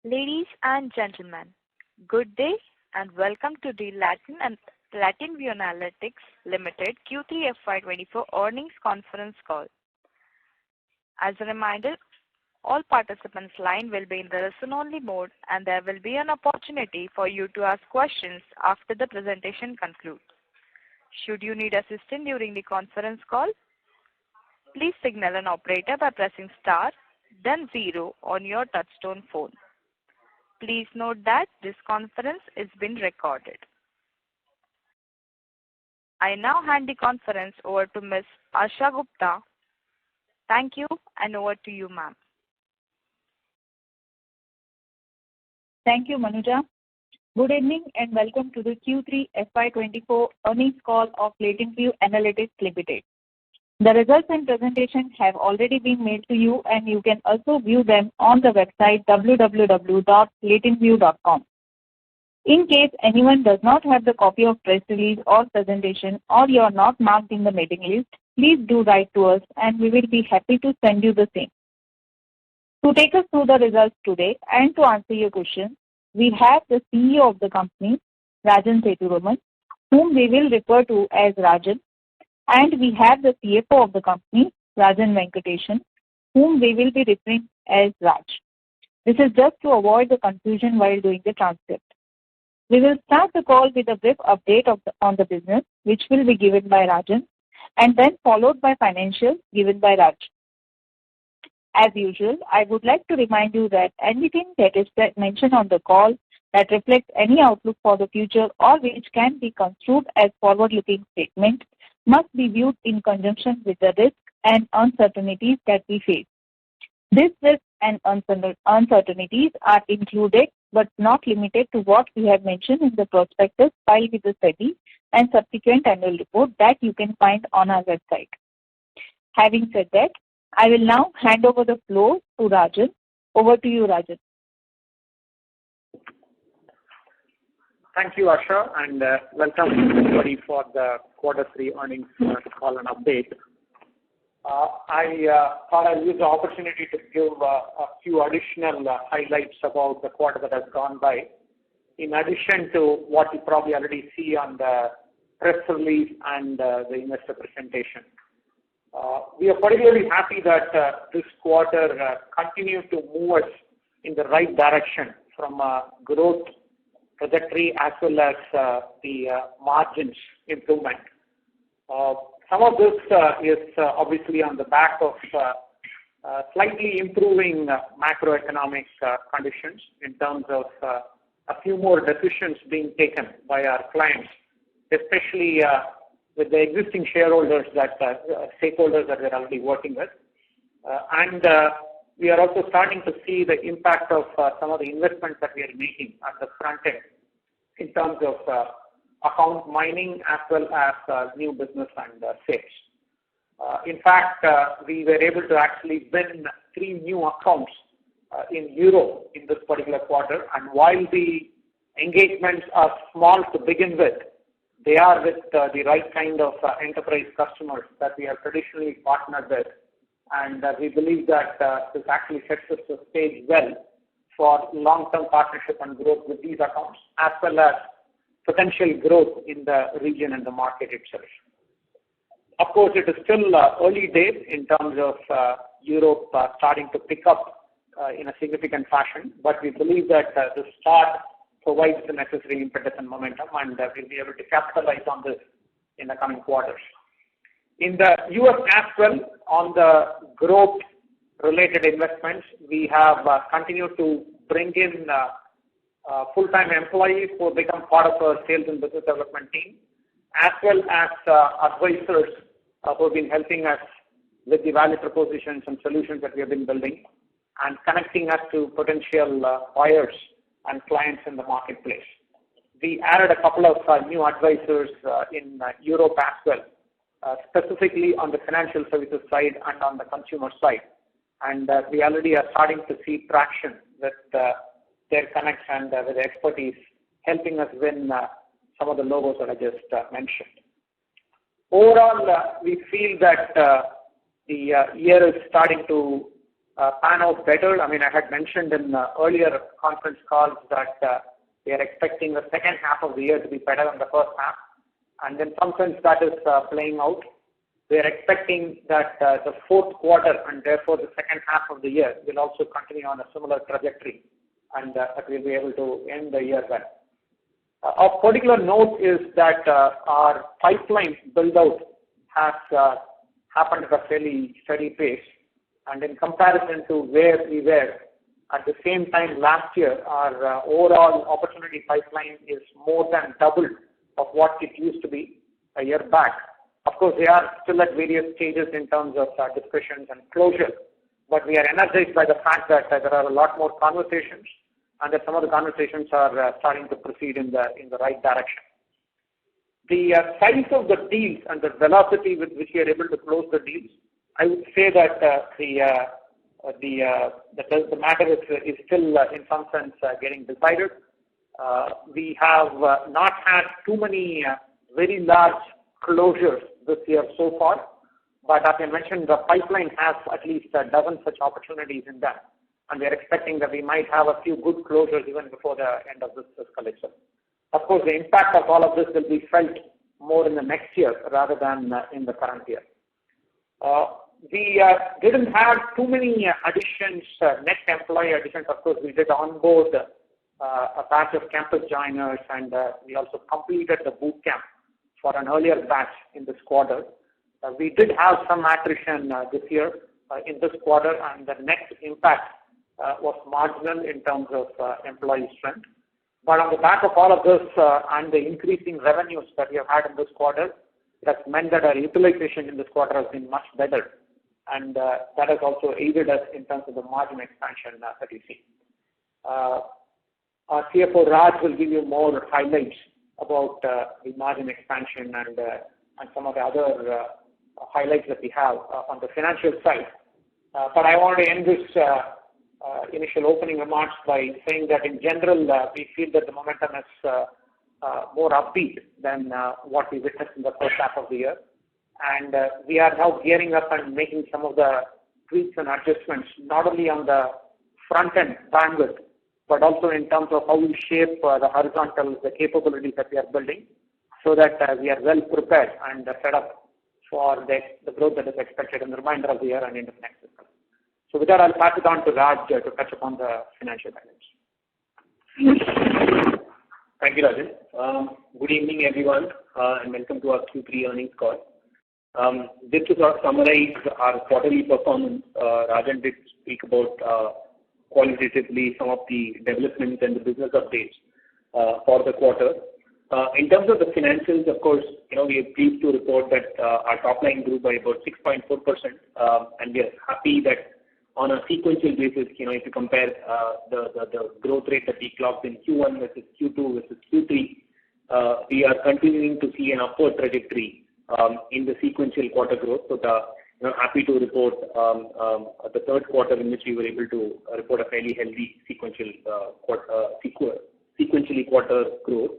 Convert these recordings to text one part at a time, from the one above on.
Ladies and gentlemen, good day and welcome to the Latent Analytics Limited Q3 FY24 earnings conference call. As a reminder, all participants' line will be in the listen-only mode and there will be an opportunity for you to ask questions after the presentation concludes. Should you need assistance during the conference call, please signal an operator by pressing star, then 0 on your touchtone phone. Please note that this conference is being recorded. I now hand the conference over to Ms. Asha Gupta. Thank you and over to you, ma'am. Thank you, Manuja. Good evening and welcome to the Q3 FY24 earnings call of Latent Analytics Limited. The results and presentation have already been mailed to you and you can also view them on the website www.latentview.com. In case anyone does not have the copy of press release or presentation or you are not marked in the mailing list, please do write to us and we will be happy to send you the same. To take us through the results today and to answer your questions, we have the CEO of the company, Rajan Sethuraman, whom we will refer to as Rajan. And we have the CFO of the company, Rajan Venkatesan, whom we will be referring as Raj. This is just to avoid the confusion while doing the transcript. We will start the call with a brief update on the business, which will be given by Rajan, and then followed by financials given by Raj. As usual, I would like to remind you that anything that is mentioned on the call that reflects any outlook for the future or which can be construed as forward-looking statement must be viewed in conjunction with the risks and uncertainties that we face. These risks and uncertainties are included but not limited to what we have mentioned in the prospectus filed with the SEBI and subsequent annual report that you can find on our website. Having said that, I will now hand over the floor to Rajan. Over to you, Rajan. Thank you, Asha, and welcome everybody for the Q3 earnings call and update. I thought I'd use the opportunity to give a few additional highlights about the quarter that has gone by, in addition to what you probably already see on the press release and the investor presentation. We are particularly happy that this quarter continued to move us in the right direction from a growth trajectory as well as the margins improvement. Some of this is obviously on the back of slightly improving macroeconomic conditions in terms of a few more decisions being taken by our clients, especially with the existing shareholders stakeholders that we're already working with. And we are also starting to see the impact of some of the investments that we are making at the front end in terms of account mining as well as new business and sales. In fact, we were able to actually win 3 new accounts in Europe in this particular quarter. And while the engagements are small to begin with, they are with the right kind of enterprise customers that we have traditionally partnered with. And we believe that this actually sets us the stage well for long-term partnership and growth with these accounts, as well as potential growth in the region and the market itself. Of course, it is still early days in terms of Europe starting to pick up in a significant fashion, but we believe that the start provides the necessary impetus and momentum, and we'll be able to capitalize on this in the coming quarters. In the US as well, on the growth-related investments, we have continued to bring in full-time employees who have become part of our sales and business development team, as well as advisors who have been helping us with the value propositions and solutions that we have been building and connecting us to potential buyers and clients in the marketplace. We added a couple of new advisors in Europe as well, specifically on the financial services side and on the consumer side. And we already are starting to see traction with their connects and with expertise helping us win some of the logos that I just mentioned. Overall, we feel that the year is starting to pan out better. I mean, I had mentioned in earlier conference calls that we are expecting the second half of the year to be better than the first half, and in some sense that is playing out. We are expecting that the fourth quarter and therefore the second half of the year will also continue on a similar trajectory, and that we'll be able to end the year well. Of particular note is that our pipeline build-out has happened at a fairly steady pace, and in comparison to where we were at the same time last year, our overall opportunity pipeline is more than double of what it used to be a year back. Of course, they are still at various stages in terms of discussions and closure, but we are energized by the fact that there are a lot more conversations, and that some of the conversations are starting to proceed in the right direction. The size of the deals and the velocity with which we are able to close the deals, I would say that the matter is still in some sense getting decided. We have not had too many very large closures this year so far, but as I mentioned, the pipeline has at least a dozen such opportunities in that, and we are expecting that we might have a few good closures even before the end of this fiscal year. Of course, the impact of all of this will be felt more in the next year rather than in the current year. We didn't have too many additions, net employee additions. Of course, we did onboard a batch of campus joiners, and we also completed the boot camp for an earlier batch in this quarter. We did have some attrition this year in this quarter, and the net impact was marginal in terms of employee strength. But on the back of all of this and the increasing revenues that we have had in this quarter, it has meant that our utilization in this quarter has been much better, and that has also aided us in terms of the margin expansion that we see. Our CFO Raj will give you more highlights about the margin expansion and some of the other highlights that we have on the financial side. But I want to end this initial opening remarks by saying that in general we feel that the momentum is more upbeat than what we witnessed in the first half of the year, and we are now gearing up and making some of the tweaks and adjustments, not only on the front end bandwidth, but also in terms of how we shape the horizontal, the capabilities that we are building, so that we are well prepared and set up for the growth that is expected in the remainder of the year and into the next fiscal. So with that, I'll pass it on to Raj to touch upon the financial highlights. Thank you, Rajan. Good evening, everyone, and welcome to our Q3 earnings call. Just to sort of summarize our quarterly performance, Rajan did speak about qualitatively some of the developments and the business updates for the quarter. In terms of the financials, of course, we are pleased to report that our top line grew by about 6.4%, and we are happy that on a sequential basis, if you compare the growth rate that we clocked in Q1 versus Q2 versus Q3, we are continuing to see an upward trajectory in the sequential quarter growth. So happy to report the third quarter in which we were able to report a fairly healthy sequentially quarter growth.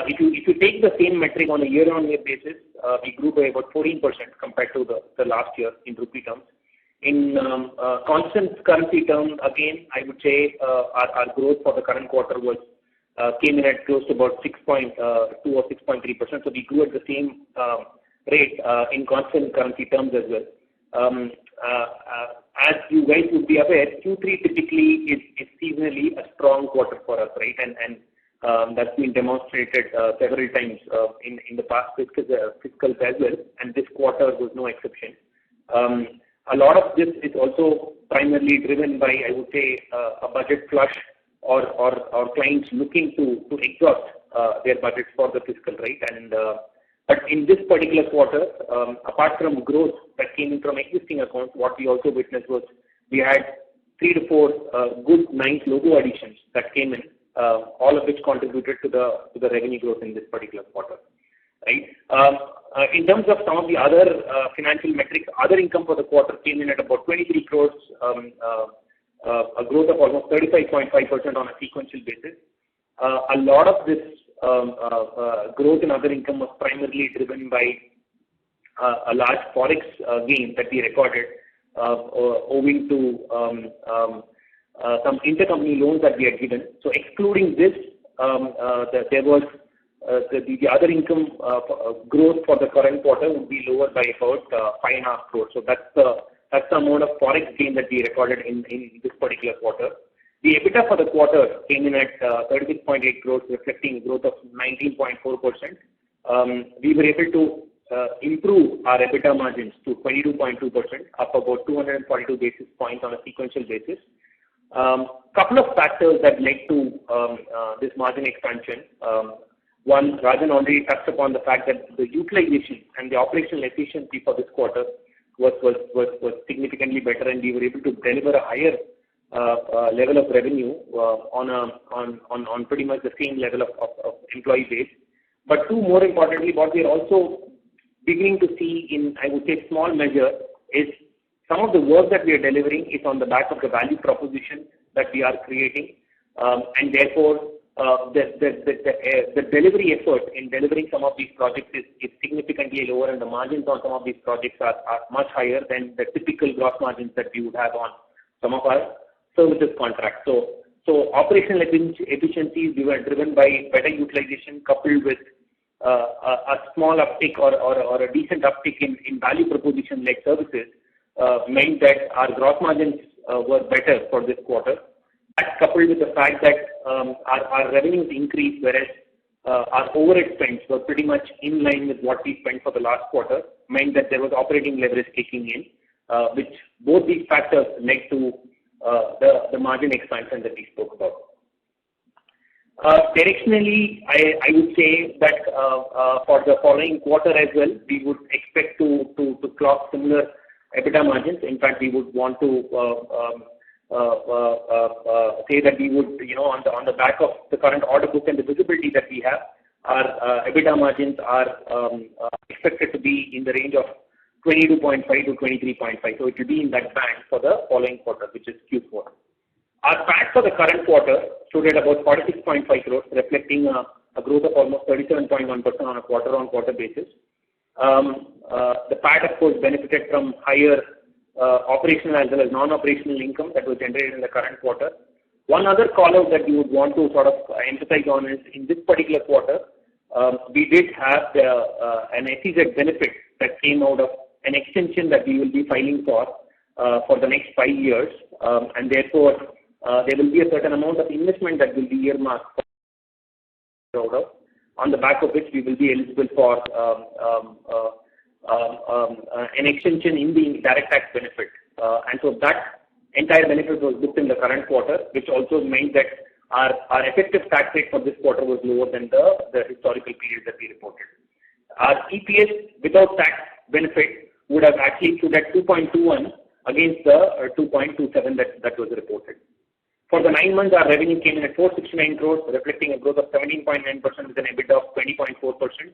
If you take the same metric on a year-on-year basis, we grew by about 14% compared to the last year in rupee terms. In constant currency terms, again, I would say our growth for the current quarter came in at close to about 6.2 or 6.3%. So we grew at the same rate in constant currency terms as well. As you guys would be aware, Q3 typically is seasonally a strong quarter for us, right? And that's been demonstrated several times in the past fiscals as well, and this quarter was no exception. A lot of this is also primarily driven by, I would say, a budget flush or clients looking to exhaust their budgets for the fiscal, right? And but in this particular quarter, apart from growth that came in from existing accounts, what we also witnessed was we had 3 to 4 good, nice logo additions that came in, all of which contributed to the revenue growth in this particular quarter, right? In terms of some of the other financial metrics, other income for the quarter came in at about 23 crores, a growth of almost 35.5% on a sequential basis. A lot of this growth in other income was primarily driven by a large forex gain that we recorded owing to some intercompany loans that we had given. So excluding this, there was the other income growth for the current quarter would be lower by about 5.5 crores. So that's the amount of forex gain that we recorded in this particular quarter. The EBITDA for the quarter came in at 36.8 crores, reflecting growth of 19.4%. We were able to improve our EBITDA margins to 22.2%, up about 242 basis points on a sequential basis. Couple of factors that led to this margin expansion. One, Rajan already touched upon the fact that the utilization and the operational efficiency for this quarter was significantly better, and we were able to deliver a higher level of revenue on pretty much the same level of employee base. But two, more importantly, what we are also beginning to see in, I would say, small measure is some of the work that we are delivering is on the back of the value proposition that we are creating, and therefore the delivery effort in delivering some of these projects is significantly lower, and the margins on some of these projects are much higher than the typical gross margins that we would have on some of our services contracts. So operational efficiencies we were driven by better utilization coupled with a small uptick or a decent uptick in value proposition like services meant that our gross margins were better for this quarter. That coupled with the fact that our revenues increased, whereas our overhead spends were pretty much in line with what we spent for the last quarter, meant that there was operating leverage kicking in, which both these factors led to the margin expansion that we spoke about. Directionally, I would say that for the following quarter as well, we would expect to clock similar EBITDA margins. In fact, we would want to say that we would, on the back of the current order book and the visibility that we have, our EBITDA margins are expected to be in the range of 22.5 to 23.5. So it will be in that band for the following quarter, which is Q4. Our PAT for the current quarter stood at about 46.5 crores, reflecting a growth of almost 37.1% on a quarter-on-quarter basis. The PAT, of course, benefited from higher operational as well as non-operational income that was generated in the current quarter. One other call-out that we would want to sort of emphasize on is in this particular quarter, we did have an SEZ benefit that came out of an extension that we will be filing for the next 5 years, and therefore there will be a certain amount of investment that will be earmarked for, on the back of which we will be eligible for an extension in the direct tax benefit. And so that entire benefit was booked in the current quarter, which also meant that our effective tax rate for this quarter was lower than the historical period that we reported. Our EPS without tax benefit would have actually stood at 2.21 against the 2.27 that was reported. For the 9 months, our revenue came in at 469 crores, reflecting a growth of 17.9% with an EBITDA of 20.4%.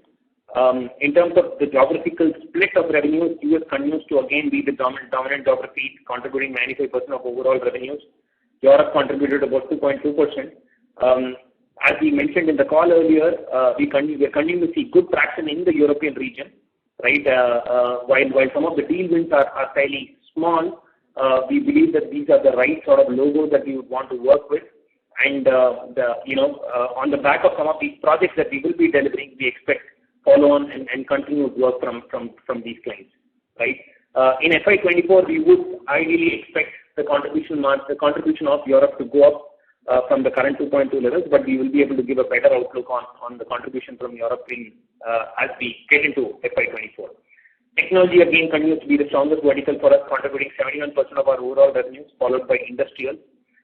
In terms of the geographical split of revenues, US continues to again be the dominant geography, contributing 95% of overall revenues. Europe contributed about 2.2%. As we mentioned in the call earlier, we are continuing to see good traction in the European region, right? While some of the deal wins are fairly small, we believe that these are the right sort of logos that we would want to work with, and on the back of some of these projects that we will be delivering, we expect follow-on and continued work from these clients, right? In FY24, we would ideally expect the contribution of Europe to go up from the current 2.2 levels, but we will be able to give a better outlook on the contribution from Europe as we get into FY24. Technology again continues to be the strongest vertical for us, contributing 71% of our overall revenues, followed by industrials.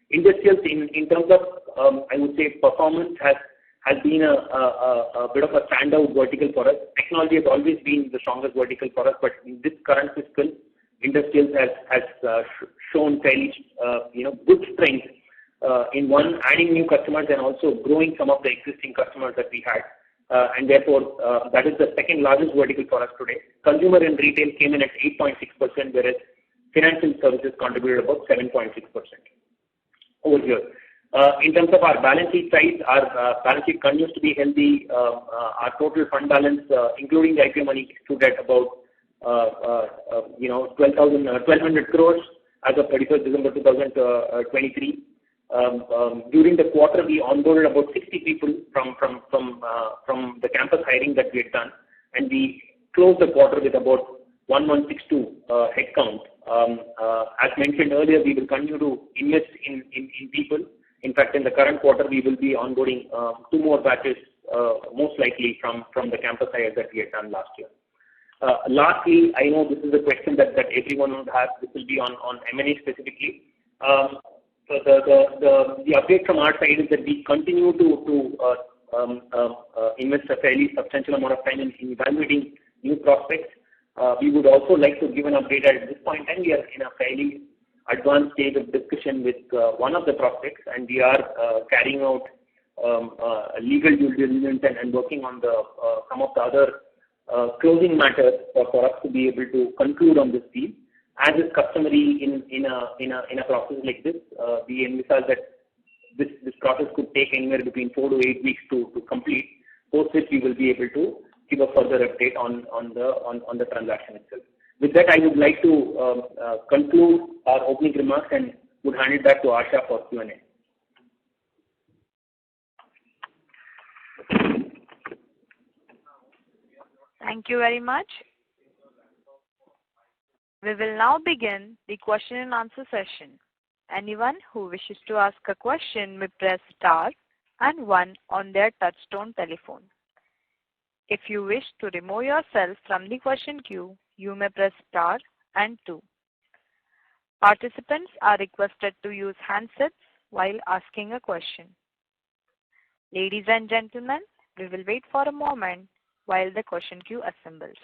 Industrials, in terms of, I would say, performance has been a bit of a standout vertical for us. Technology has always been the strongest vertical for us, but in this current fiscal, industrials has shown fairly good strength in one, adding new customers and also growing some of the existing customers that we had. And therefore, that is the second largest vertical for us today. Consumer and retail came in at 8.6%, whereas financial services contributed about 7.6% over here. In terms of our balance sheet size, our balance sheet continues to be healthy. Our total fund balance, including the IPO money, stood at about 1,200 crores as of 31st December 2023. During the quarter, we onboarded about 60 people from the campus hiring that we had done, and we closed the quarter with about 1,162 headcount. As mentioned earlier, we will continue to invest in people. In fact, in the current quarter, we will be onboarding 2 more batches, most likely from the campus hires that we had done last year. Lastly, I know this is a question that everyone would have. This will be on M&A specifically. So the update from our side is that we continue to invest a fairly substantial amount of time in evaluating new prospects. We would also like to give an update at this point in time. We are in a fairly advanced stage of discussion with one of the prospects, and we are carrying out legal due diligence and working on some of the other closing matters for us to be able to conclude on this deal. As is customary in a process like this, we envisage that this process could take anywhere between 4 to 8 weeks to complete, post which we will be able to give a further update on the transaction itself. With that, I would like to conclude our opening remarks and would hand it back to Asha for Q&A. Thank you very much. We will now begin the question and answer session. Anyone who wishes to ask a question may press star and 1 on their touchtone telephone. If you wish to remove yourself from the question queue, you may press star and 2. Participants are requested to use handsets while asking a question. Ladies and gentlemen, we will wait for a moment while the question queue assembles.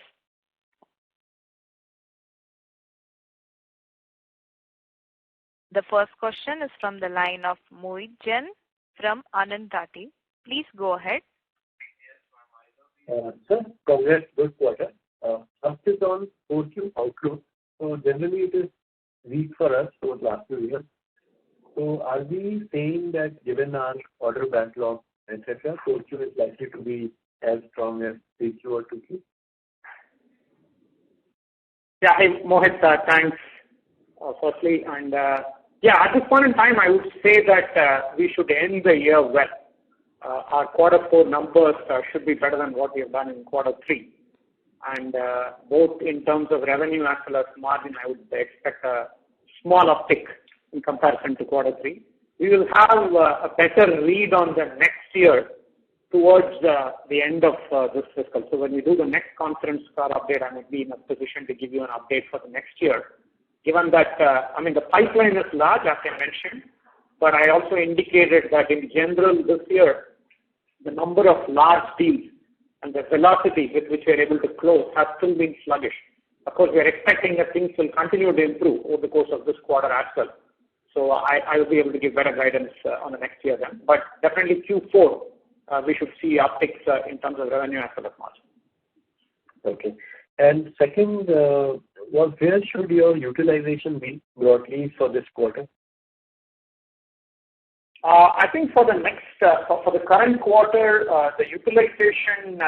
The first question is from the line of Mohit Jain from Anand Rathi. Please go ahead. Sir, congrats, good quarter. First is on 4Q outlook. So generally it is weak for us for the last few years. So are we saying that given our order backlog, etc., 4Q is likely to be as strong as 3Q or 2Q? Yeah, hey, Mohit, thanks firstly. And at this point in time, I would say that we should end the year well. Our quarter 4 numbers should be better than what we have done in quarter 3. And both in terms of revenue as well as margin, I would expect a small uptick in comparison to quarter 3. We will have a better read on the next year towards the end of this fiscal. So when we do the next conference call update, I might be in a position to give you an update for the next year. Given that, the pipeline is large, as I mentioned, but I also indicated that in general this year, the number of large deals and the velocity with which we are able to close has still been sluggish. Of course, we are expecting that things will continue to improve over the course of this quarter as well. So I will be able to give better guidance on the next year then. But definitely Q4, we should see upticks in terms of revenue as well as margin. Okay. And second, where should your utilization be broadly for this quarter? I think for the next, for the current quarter, the utilization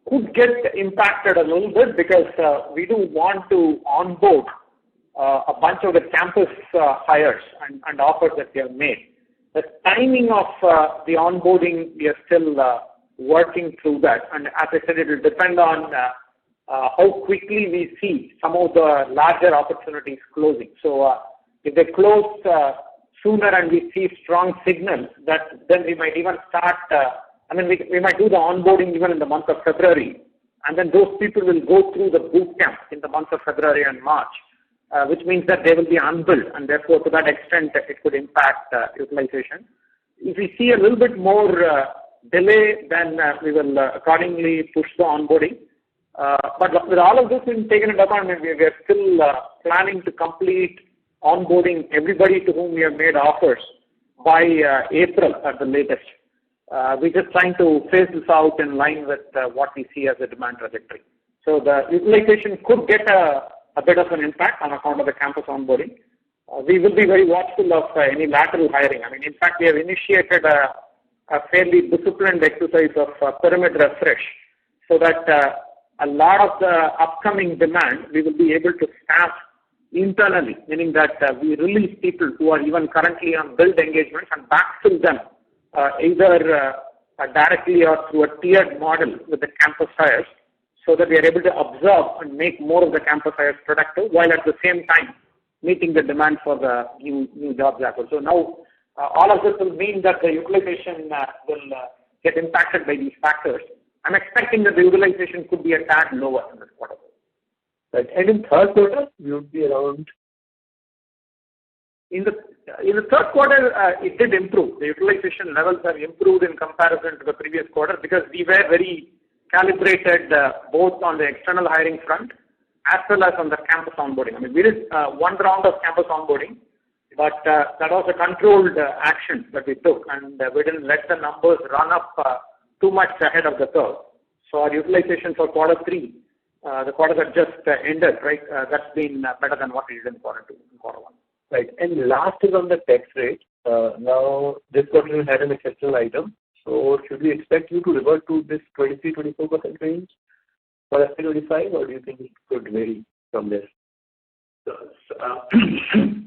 could get impacted a little bit because we do want to onboard a bunch of the campus hires and offers that we have made. The timing of the onboarding, we are still working through that. And as I said, it will depend on how quickly we see some of the larger opportunities closing. So if they close sooner and we see strong signals, then we might even start, we might do the onboarding even in the month of February. And then those people will go through the boot camp in the month of February and March, which means that they will be unbilled. And therefore, to that extent, it could impact utilization. If we see a little bit more delay, then we will accordingly push the onboarding. But with all of this being taken into account, we are still planning to complete onboarding everybody to whom we have made offers by April at the latest. We're just trying to phase this out in line with what we see as a demand trajectory. So the utilization could get a bit of an impact on account of the campus onboarding. We will be very watchful of any lateral hiring. In fact, we have initiated a fairly disciplined exercise of pyramid refresh so that a lot of the upcoming demand we will be able to staff internally, meaning that we release people who are even currently on build engagements and backfill them either directly or through a tiered model with the campus hires, so that we are able to absorb and make more of the campus hires productive, while at the same time meeting the demand for the new jobs as well. So now all of this will mean that the utilization will get impacted by these factors. I'm expecting that the utilization could be a tad lower in this quarter. Right. And in third quarter, we would be around. In the third quarter, it did improve. The utilization levels have improved in comparison to the previous quarter because we were very calibrated both on the external hiring front as well as on the campus onboarding. I mean, we did one round of campus onboarding, but that was a controlled action that we took, and we didn't let the numbers run up too much ahead of the curve. So our utilization for quarter three, the quarter that just ended, right, that's been better than what we did in quarter two and quarter one. Right. And last is on the tax rate. Now, this quarter you had an exceptional item. So should we expect you to revert to this 23-24% range for FY25, or do you think it could vary from there? So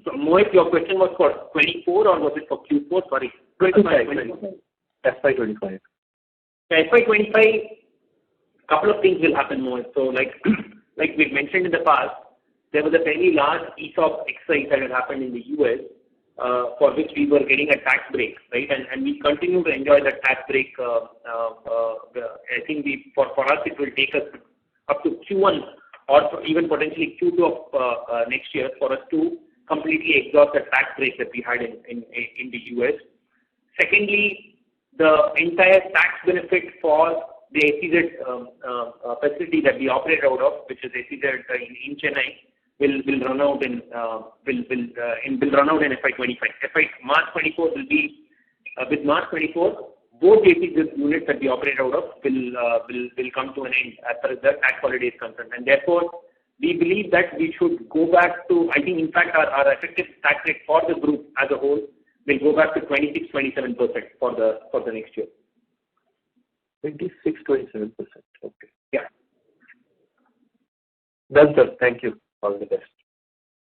Mohit, your question was for 24 or was it for Q4? Sorry. 25. FY25. FY25, couple of things will happen, Mohit. So like we mentioned in the past, there was a very large ESOP exercise that had happened in the US for which we were getting a tax break, right? And we continue to enjoy that tax break. I think for us it will take us up to Q1 or even potentially Q2 of next year for us to completely exhaust the tax break that we had in the US. Secondly, the entire tax benefit for the SEZ facility that we operate out of, which is SEZ in Chennai, will run out in FY25. March 24 will be with March 24. Both the SEZ units that we operate out of will come to an end as far as the tax holiday is concerned, and therefore we believe that we should go back to. I think in fact our effective tax rate for the group as a whole will go back to 26-27% for the next year. 26-27%. Okay. Yeah. Done, sir. Thank you. All the best.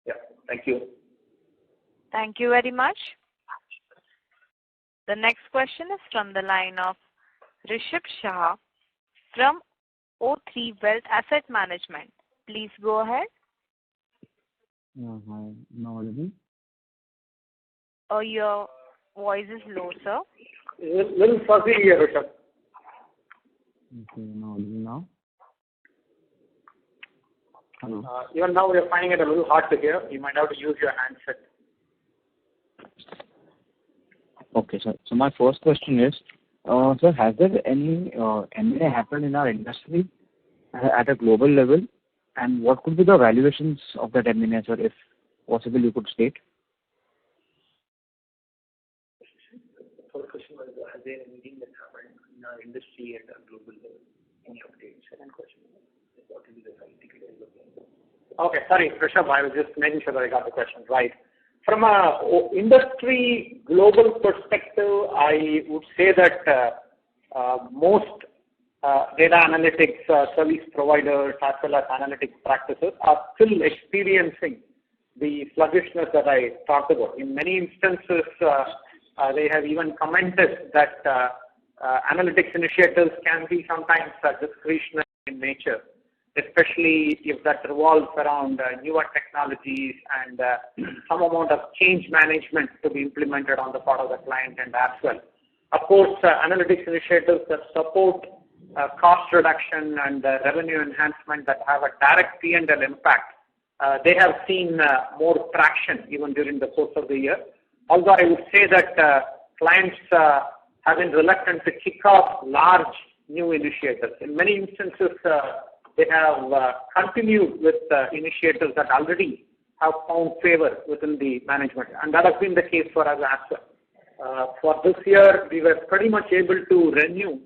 Yeah. Thank you. Thank you very much. The next question is from the line of Rishabh Shah from O3 Wealth Asset Management. Please go ahead. Hi. Now audible? Oh, your voice is low, sir. Little fuzzy here, Rishabh. Okay, now audible now? Hello. Even now we are finding it a little hard to hear. You might have to use your handset. Okay, sir. So my first question is, sir, has there any M&A happened in our industry at a global level, and what could be the valuations of that M&A, sir, if possible you could state? First question was, has there anything that happened in our industry at a global level? Any updates? Second question was, what will be the size ticket development? Okay, sorry, Rishabh, I was just making sure that I got the question right. From a industry global perspective, I would say that most data analytics service providers as well as analytics practices are still experiencing the sluggishness that I talked about. In many instances, they have even commented that analytics initiatives can be sometimes discretionary in nature, especially if that revolves around newer technologies and some amount of change management to be implemented on the part of the client and as well. Of course, analytics initiatives that support cost reduction and revenue enhancement that have a direct P&L impact, they have seen more traction even during the course of the year. Although I would say that clients have been reluctant to kick off large new initiatives. In many instances, they have continued with initiatives that already have found favor within the management, and that has been the case for us as well. For this year, we were pretty much able to renew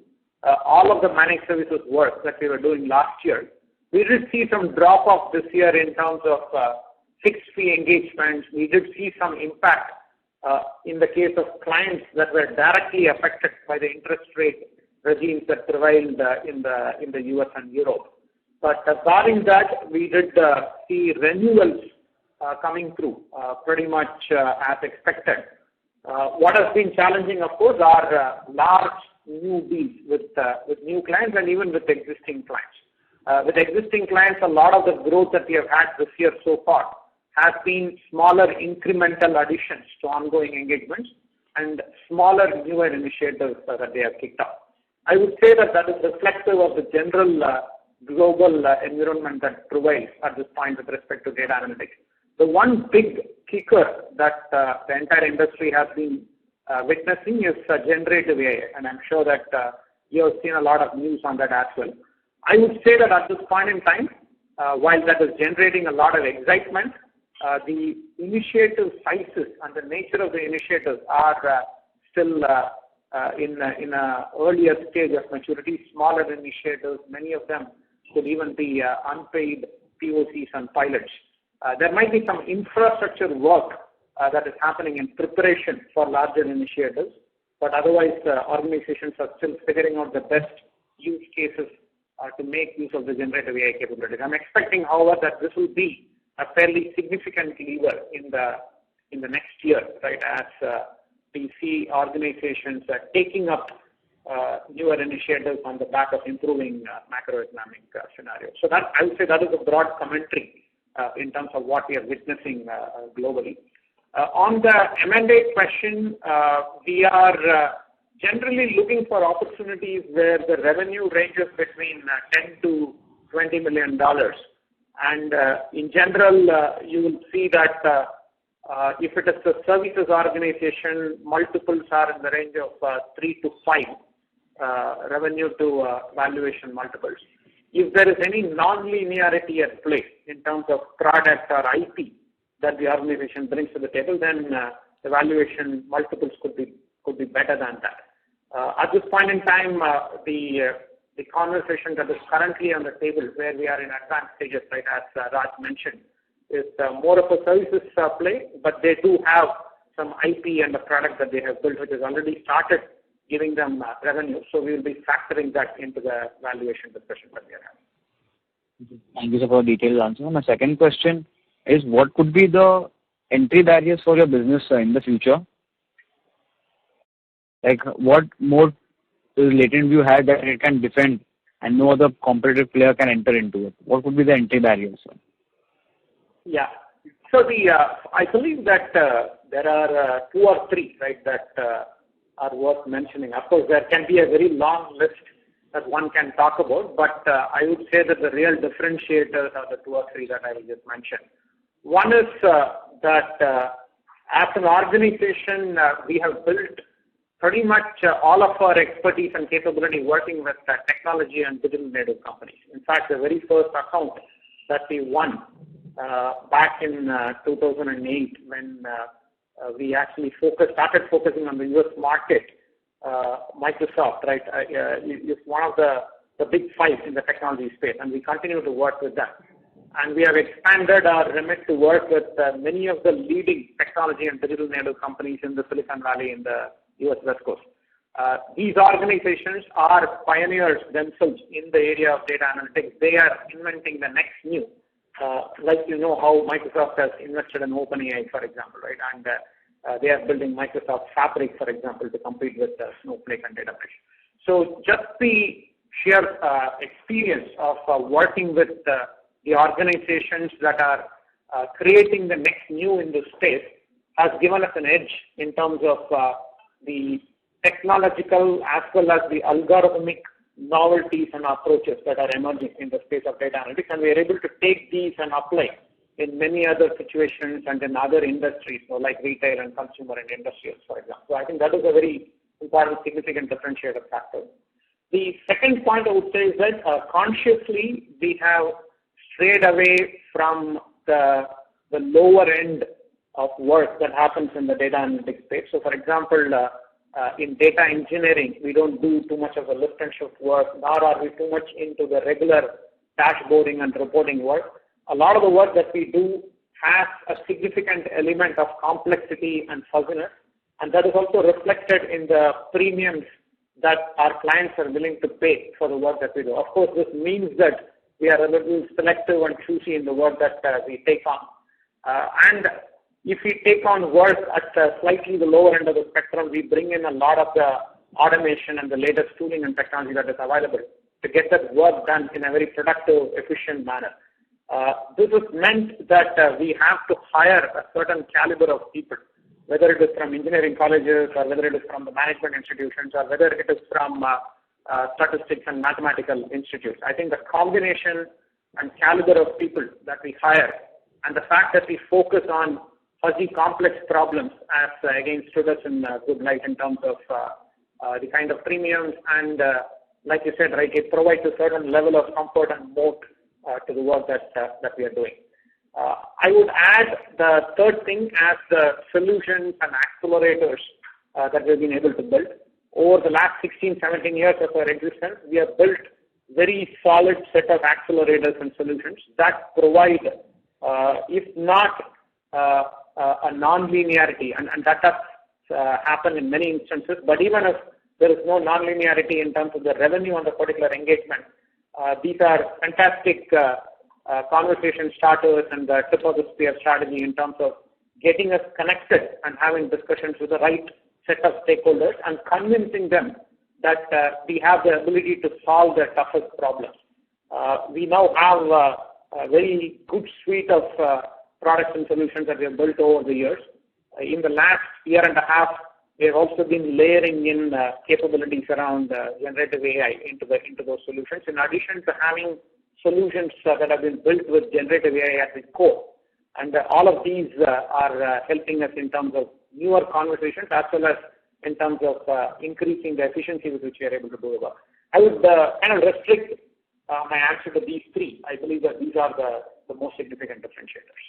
all of the managed services work that we were doing last year. We did see some drop off this year in terms of fixed fee engagements. We did see some impact in the case of clients that were directly affected by the interest rate regimes that prevailed in the US and Europe. But barring that, we did see renewals coming through pretty much as expected. What has been challenging, of course, are large new deals with new clients and even with existing clients. With existing clients, a lot of the growth that we have had this year so far has been smaller incremental additions to ongoing engagements and smaller newer initiatives that they have kicked off. I would say that that is reflective of the general global environment that prevails at this point with respect to data analytics. The one big kicker that the entire industry has been witnessing is generative AI, and I'm sure that you have seen a lot of news on that as well. I would say that at this point in time, while that is generating a lot of excitement, the initiative sizes and the nature of the initiatives are still in an earlier stage of maturity, smaller initiatives. Many of them could even be unpaid POCs and pilots. There might be some infrastructure work that is happening in preparation for larger initiatives, but otherwise organizations are still figuring out the best use cases to make use of the generative AI capabilities. I'm expecting, however, that this will be a fairly significant lever in the next year, right, as we see organizations taking up newer initiatives on the back of improving macroeconomic scenarios. So that, I would say, that is a broad commentary in terms of what we are witnessing globally. On the M&A question, we are generally looking for opportunities where the revenue ranges between $10 to $20 million. And in general, you will see that if it is a services organization, multiples are in the range of 3 to 5 revenue to valuation multiples. If there is any non-linearity at play in terms of product or IP that the organization brings to the table, then the valuation multiples could be better than that. At this point in time, the conversation that is currently on the table, where we are in advanced stages, right, as Raj mentioned, is more of a services play, but they do have some IP and a product that they have built, which has already started giving them revenue. So we will be factoring that into the valuation discussion that we are having. Thank you, sir, for a detailed answer. My second question is, what could be the entry barriers for your business in the future? Like, what more does Latent View have that it can defend and no other competitive player can enter into it? What would be the entry barriers, sir? Yeah. So I believe that there are 2 or 3, right, that are worth mentioning. Of course, there can be a very long list that one can talk about, but I would say that the real differentiators are the 2 or 3 that I will just mention. One is that as an organization, we have built pretty much all of our expertise and capability working with technology and digital native companies. In fact, the very first account that we won back in 2008, when we actually started focusing on the US market, Microsoft, right, is one of the big 5 in the technology space, and we continue to work with them. And we have expanded our remit to work with many of the leading technology and digital native companies in the Silicon Valley in the US West Coast. These organizations are pioneers themselves in the area of data analytics. They are inventing the next new, like you know how Microsoft has invested in OpenAI, for example, right? And they are building Microsoft Fabric, for example, to compete with Snowflake and Databricks. So just the sheer experience of working with the organizations that are creating the next new in this space has given us an edge in terms of the technological as well as the algorithmic novelties and approaches that are emerging in the space of data analytics, and we are able to take these and apply in many other situations and in other industries, so like retail and consumer and industrials, for example. So I think that is a very important, significant differentiator factor. The second point I would say is that consciously we have strayed away from the lower end of work that happens in the data analytics space. So, for example, in data engineering, we don't do too much of the lift and shift work, nor are we too much into the regular dashboarding and reporting work. A lot of the work that we do has a significant element of complexity and fuzziness, and that is also reflected in the premiums that our clients are willing to pay for the work that we do. Of course, this means that we are a little selective and choosy in the work that we take on. And if we take on work at slightly the lower end of the spectrum, we bring in a lot of the automation and the latest tooling and technology that is available to get that work done in a very productive, efficient manner. This has meant that we have to hire a certain caliber of people, whether it is from engineering colleges or whether it is from the management institutions or whether it is from statistics and mathematical institutes. I think the combination and caliber of people that we hire and the fact that we focus on fuzzy complex problems has again stood us in good light in terms of the kind of premiums and like you said, right, it provides a certain level of comfort and moat to the work that we are doing. I would add the third thing as the solutions and accelerators that we've been able to build. Over the last 16, 17 years of our existence, we have built very solid set of accelerators and solutions that provide, if not a non-linearity, and that does happen in many instances, but even if there is no non-linearity in terms of the revenue on the particular engagement, these are fantastic conversation starters and the tip of the spear strategy in terms of getting us connected and having discussions with the right set of stakeholders and convincing them that we have the ability to solve their toughest problems. We now have a very good suite of products and solutions that we have built over the years. In the last year and a half, we have also been layering in capabilities around generative AI into those solutions, in addition to having solutions that have been built with generative AI at the core. And all of these are helping us in terms of newer conversations as well as in terms of increasing the efficiency with which we are able to do the work. I would kind of restrict my answer to these three. I believe that these are the most significant differentiators.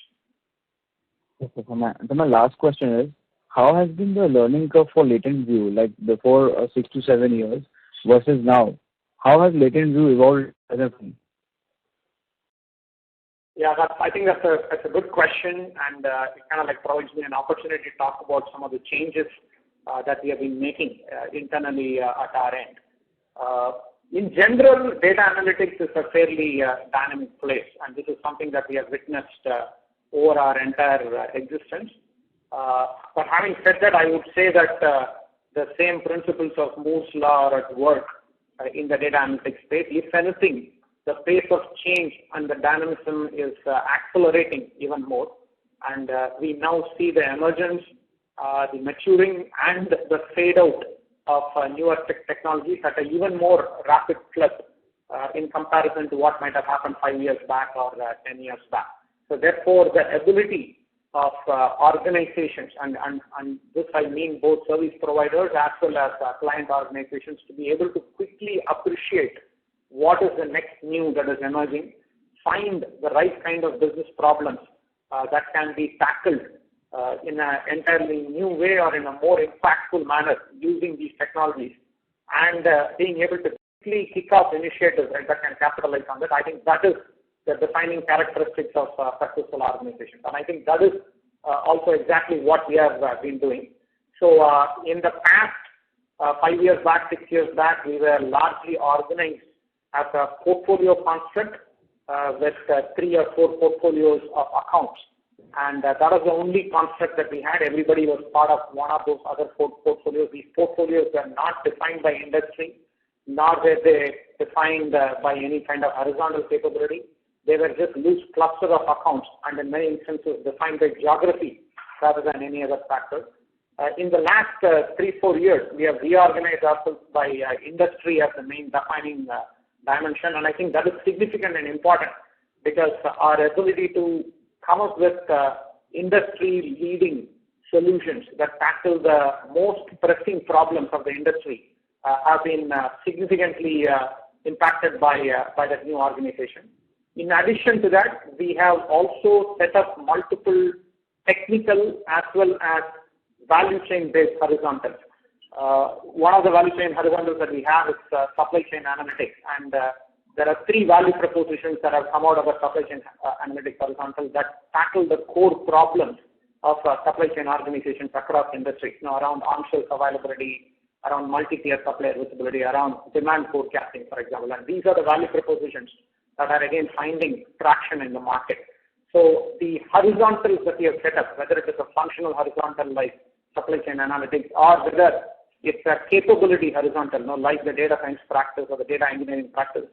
Okay, so my last question is, how has been the learning curve for Latent View, like before 6 to 7 years versus now? How has Latent View evolved as a thing? Yeah, I think that's a good question, and it kind of like provides me an opportunity to talk about some of the changes that we have been making internally at our end. In general, data analytics is a fairly dynamic place, and this is something that we have witnessed over our entire existence. But having said that, I would say that the same principles of Moore's law are at work in the data analytics space. If anything, the pace of change and the dynamism is accelerating even more. And we now see the emergence, the maturing, and the fade out of newer technologies at an even more rapid clip in comparison to what might have happened 5 years back or 10 years back. So therefore, the ability of organizations, and this I mean both service providers as well as client organizations, to be able to quickly appreciate what is the next new that is emerging, find the right kind of business problems that can be tackled in an entirely new way or in a more impactful manner using these technologies, and being able to quickly kick off initiatives that can capitalize on that. I think that is the defining characteristics of successful organizations. And I think that is also exactly what we have been doing. So in the past 5 years back, 6 years back, we were largely organized as a portfolio construct with 3 or 4 portfolios of accounts. And that was the only construct that we had. Everybody was part of one of those other 4 portfolios. These portfolios were not defined by industry, nor were they defined by any kind of horizontal capability. They were just loose cluster of accounts, and in many instances defined by geography rather than any other factor. In the last 3-4 years, we have reorganized ourselves by industry as the main defining dimension, and I think that is significant and important because our ability to come up with industry-leading solutions that tackle the most pressing problems of the industry have been significantly impacted by that new organization. In addition to that, we have also set up multiple technical as well as value chain-based horizontals. One of the value chain horizontals that we have is supply chain analytics, and there are 3 value propositions that have come out of a supply chain analytics horizontal that tackle the core problems of supply chain organizations across industries, around on-shelf availability, around multi-tier supplier visibility, around demand forecasting, for example. And these are the value propositions that are again finding traction in the market. So the horizontals that we have set up, whether it is a functional horizontal like supply chain analytics, or whether it's a capability horizontal, like the data science practice or the data engineering practice,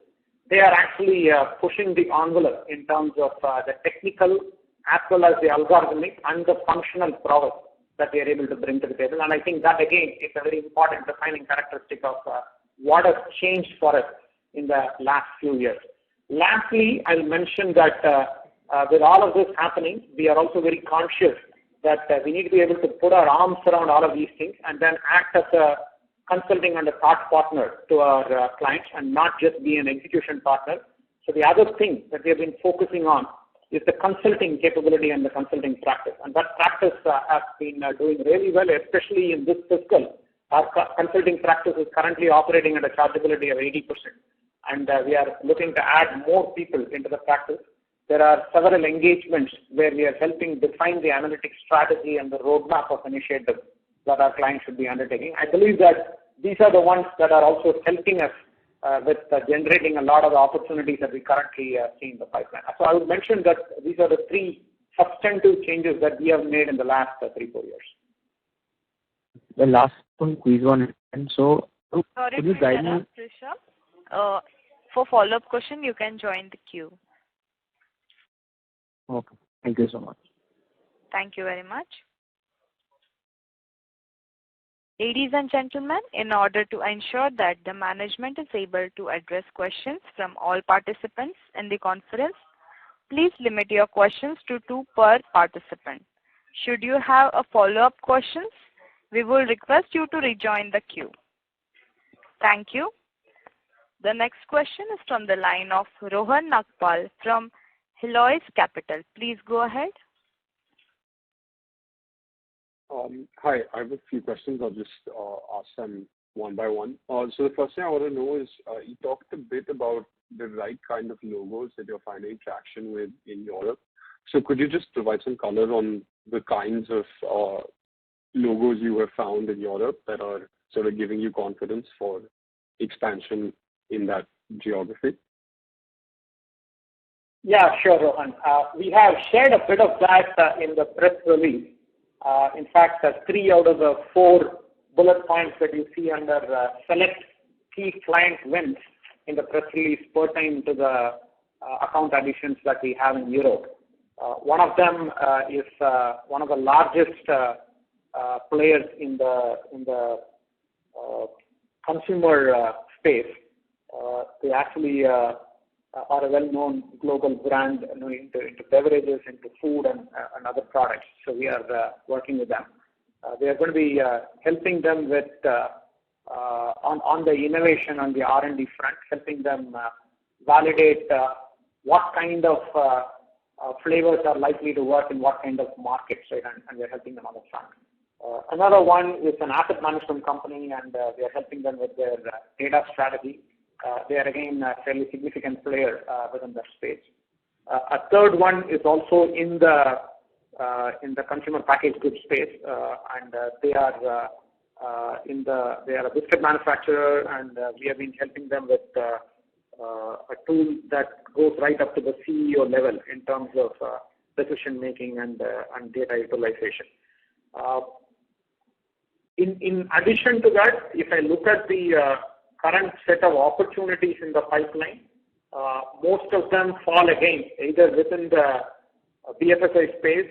they are actually pushing the envelope in terms of the technical as well as the algorithmic and the functional prowess that we are able to bring to the table. And I think that again is a very important defining characteristic of what has changed for us in the last few years. Lastly, I'll mention that with all of this happening, we are also very conscious that we need to be able to put our arms around all of these things and then act as a consulting and a thought partner to our clients and not just be an execution partner. So the other thing that we have been focusing on is the consulting capability and the consulting practice. And that practice has been doing really well, especially in this fiscal. Our consulting practice is currently operating at a chargeability of 80%. And we are looking to add more people into the practice. There are several engagements where we are helping define the analytics strategy and the roadmap of initiatives that our clients should be undertaking. I believe that these are the ones that are also helping us with generating a lot of the opportunities that we currently see in the pipeline. So I would mention that these are the three substantive changes that we have made in the last 3-4 years. The last one, quiz one. And so, Sorry could you guide me? Trisha. For follow-up question, you can join the queue. Okay. Thank you so much. Thank you very much. Ladies and gentlemen, in order to ensure that the management is able to address questions from all participants in the conference, please limit your questions to 2 per participant. Should you have a follow-up questions, we will request you to rejoin the queue. Thank you. The next question is from the line of Rohan Nagpal from Helios Capital. Please go ahead. Hi, I have a few questions. I'll just ask them one by one. So the first thing I want to know is, you talked a bit about the right kind of logos that you're finding traction with in Europe. So could you just provide some color on the kinds of logos you have found in Europe that are sort of giving you confidence for expansion in that geography? Yeah, sure, Rohan. We have shared a bit of that in the press release. In fact, 3 out of the 4 bullet points that you see under select key client wins in the press release pertain to the account additions that we have in Europe. One of them is one of the largest players in the consumer space. They actually are a well-known global brand into beverages, into food and other products. So we are working with them. We are going to be helping them with on the innovation on the R&D front, helping them validate what kind of flavors are likely to work in what kind of markets, right? And we're helping them on the front. Another one is an asset management company, and we are helping them with their data strategy. They are again a fairly significant player within that space. A third one is also in the consumer packaged goods space, and they are a biscuit manufacturer, and we have been helping them with a tool that goes right up to the CEO level in terms of decision making and data utilization. In addition to that, if I look at the current set of opportunities in the pipeline, most of them fall again either within the BFSI space,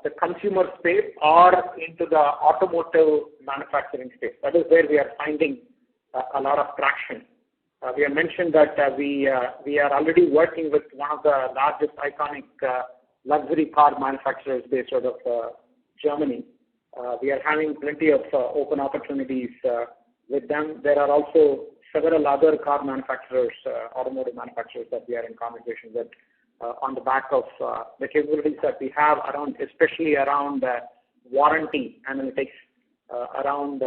the consumer space, or into the automotive manufacturing space. That is where we are finding a lot of traction. We have mentioned that we are already working with one of the largest iconic luxury car manufacturers based out of Germany. We are having plenty of open opportunities with them. There are also several other car manufacturers, automotive manufacturers that we are in conversation with on the back of the capabilities that we have around, especially around warranty analytics, around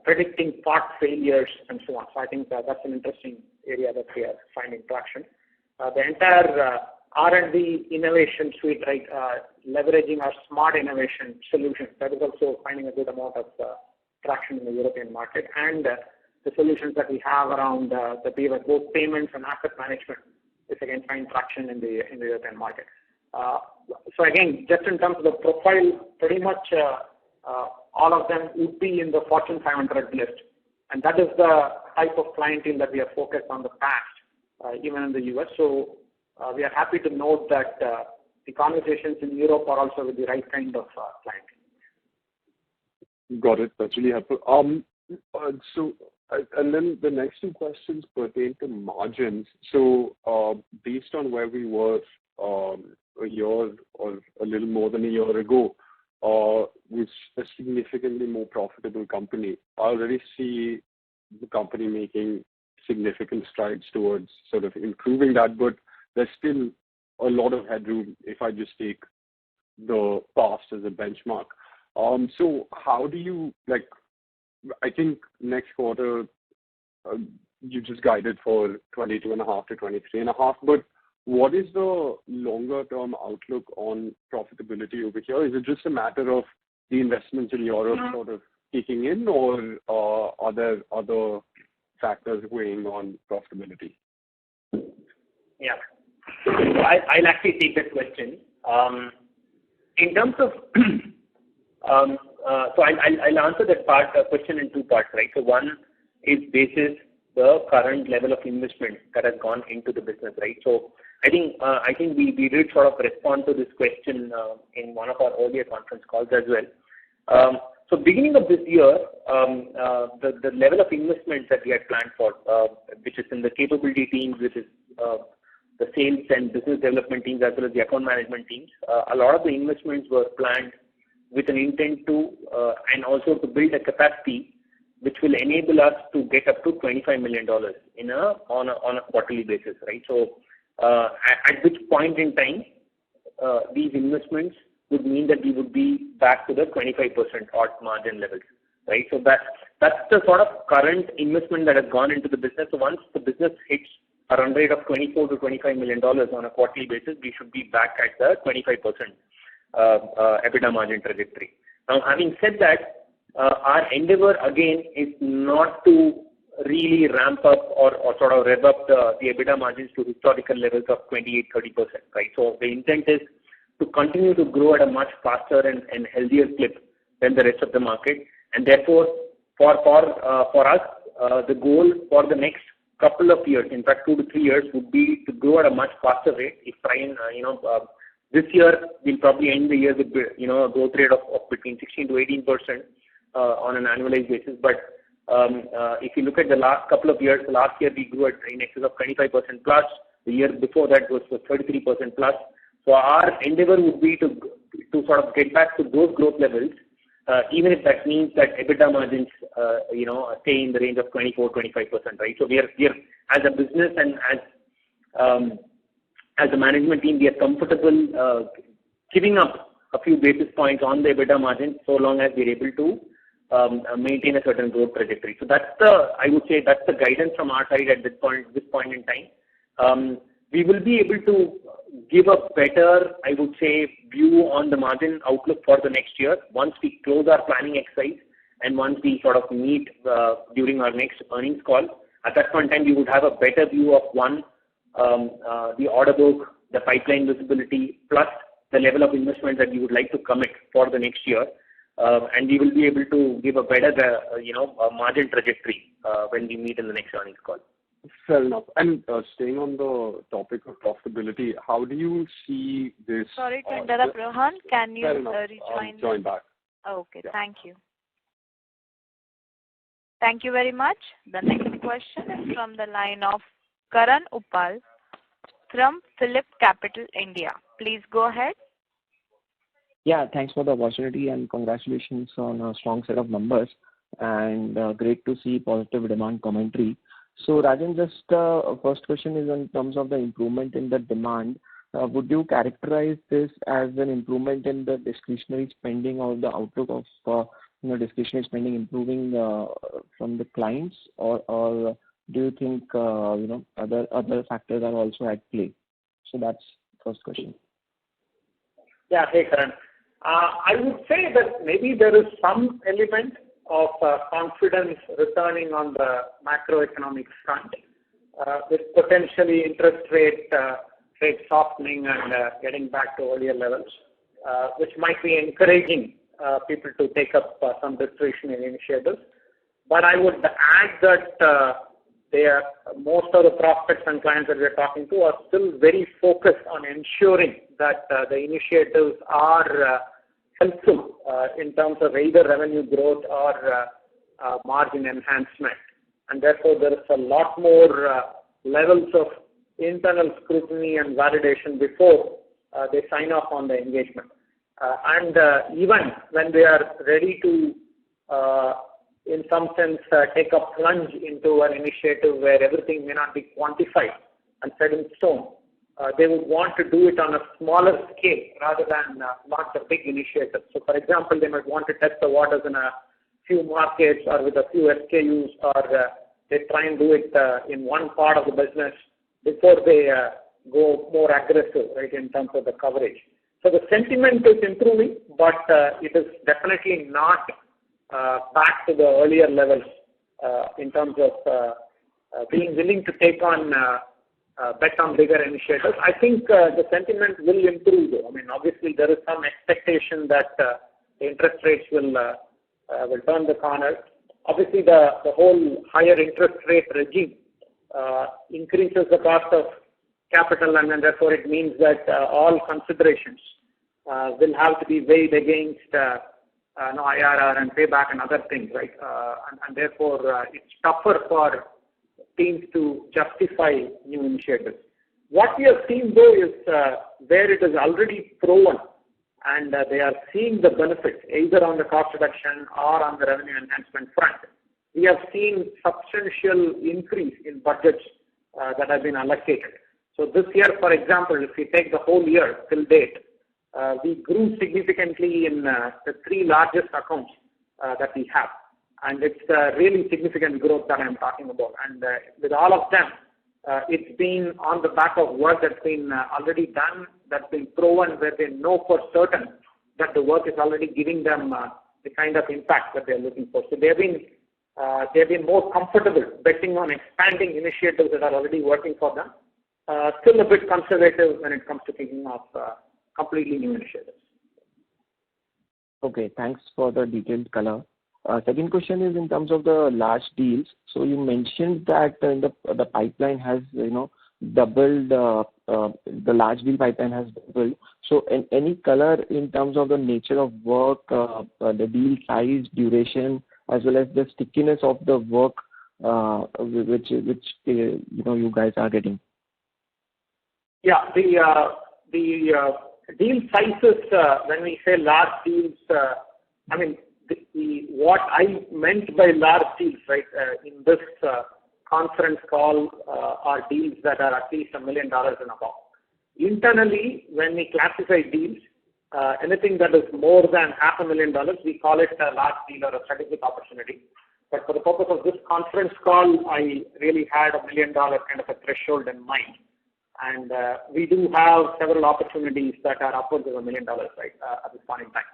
predicting part failures and so on. So I think that's an interesting area that we are finding traction. The entire R&D innovation suite, right, leveraging our smart innovation solutions, that is also finding a good amount of traction in the European market. And the solutions that we have around the both payments and asset management is again find traction in the European market. So again, just in terms of the profile, pretty much all of them would be in the Fortune 500 list, and that is the type of clientele that we have focused on the past, even in the US. So we are happy to note that the conversations in Europe are also with the right kind of clientele. Got it. That's really helpful. And then the next two questions pertain to margins. So, based on where we were a year or a little more than a year ago, with a significantly more profitable company, I already see the company making significant strides towards sort of improving that, but there's still a lot of headroom if I just take the past as a benchmark. So how do you, like, I think next quarter, you just guided for 22.5 to 23.5, but what is the longer term outlook on profitability over here? Is it just a matter of the investments in Europe sort of kicking in, or are there other factors weighing on profitability? Yeah. I'll actually take that question. In terms of so I'll answer that question in two parts, right? So one is basis the current level of investment that has gone into the business, right? So I think we did sort of respond to this question in one of our earlier conference calls as well. So beginning of this year, the level of investment that we had planned for, which is in the capability teams, which is the sales and business development teams as well as the account management teams, a lot of the investments were planned with an intent to and also to build a capacity which will enable us to get up to $25 million on a quarterly basis, right? So at which point in time these investments would mean that we would be back to the 25% odd margin levels, right? So that's the sort of current investment that has gone into the business. So once the business hits a run rate of $24 to $25 million on a quarterly basis, we should be back at the 25% EBITDA margin trajectory. Now, having said that, our endeavor again is not to really ramp up or sort of rev up the EBITDA margins to historical levels of 28-30%, right? So the intent is to continue to grow at a much faster and healthier clip than the rest of the market, and therefore for us the goal for the next couple of years, in fact 2 to 3 years, would be to grow at a much faster rate. If try and this year we'll probably end the year with a growth rate of between 16 to 18% on an annualized basis. But if you look at the last couple of years, last year we grew at in excess of 25% plus. The year before that was 33% plus. So our endeavor would be to sort of get back to those growth levels, even if that means that EBITDA margins stay in the range of 24-25%, right? So we are as a business and as a management team, we are comfortable giving up a few basis points on the EBITDA margin so long as we're able to maintain a certain growth trajectory. So I would say that's the guidance from our side at this point in time. We will be able to give a better, I would say, view on the margin outlook for the next year once we close our planning exercise and once we sort of meet during our next earnings call. At that point in time, we would have a better view of the order book, the pipeline visibility, plus the level of investment that we would like to commit for the next year, and we will be able to give a better, margin trajectory when we meet in the next earnings call. Fair enough. And staying on the topic of profitability, how do you see this? Sorry to interrupt, Rohan. Can you rejoin? Join back. Okay, yeah. Thank you. Thank you very much. The next question is from the line of Karan Uppal from Phillip Capital India. Please go ahead. Yeah, thanks for the opportunity and congratulations on a strong set of numbers, and great to see positive demand commentary. So Rajan, just first question is in terms of the improvement in the demand. Would you characterize this as an improvement in the discretionary spending or the outlook of discretionary spending improving from the clients, or do you think other factors are also at play? So that's first question. Yeah, hey Karan. I would say that maybe there is some element of confidence returning on the macroeconomic front, with potentially interest rate softening and getting back to earlier levels, which might be encouraging people to take up some discretionary initiatives. But I would add that most of the prospects and clients that we're talking to are still very focused on ensuring that the initiatives are helpful in terms of either revenue growth or margin enhancement. And therefore, there is a lot more levels of internal scrutiny and validation before they sign off on the engagement. And even when they are ready to, in some sense, take a plunge into an initiative where everything may not be quantified and set in stone, they would want to do it on a smaller scale rather than launch a big initiative. So, for example, they might want to test the waters in a few markets or with a few SKUs, or they try and do it in one part of the business before they go more aggressive, right, in terms of the coverage. So the sentiment is improving, but it is definitely not back to the earlier levels in terms of being willing to take on bet on bigger initiatives. I think the sentiment will improve, though. I mean, obviously there is some expectation that the interest rates will turn the corner. Obviously, the whole higher interest rate regime increases the cost of capital, and then therefore it means that all considerations will have to be weighed against IRR and payback and other things, right? And therefore it's tougher for teams to justify new initiatives. What we have seen, though, is where it is already proven and they are seeing the benefits either on the cost reduction or on the revenue enhancement front. We have seen substantial increase in budgets that have been allocated. So this year, for example, if we take the whole year till date, we grew significantly in the three largest accounts that we have. And it's a really significant growth that I'm talking about. And with all of them, it's been on the back of work that's been already done, that's been proven, where they know for certain that the work is already giving them the kind of impact that they're looking for. So they've been more comfortable betting on expanding initiatives that are already working for them. Still a bit conservative when it comes to thinking of completely new initiatives. Okay, thanks for the detailed color. Second question is in terms of the large deals. So you mentioned that in the pipeline has doubled. The large deal pipeline has doubled. So any color in terms of the nature of work, the deal size, duration, as well as the stickiness of the work, which you guys are getting. Yeah, the deal sizes. When we say large deals, I mean. What I meant by large deals, right, in this conference call are deals that are at least $1 million and above. Internally, when we classify deals, anything that is more than $500,000, we call it a large deal or a strategic opportunity. But for the purpose of this conference call, I really had $1 million kind of a threshold in mind. And we do have several opportunities that are upwards of $1 million, right, at this point in time.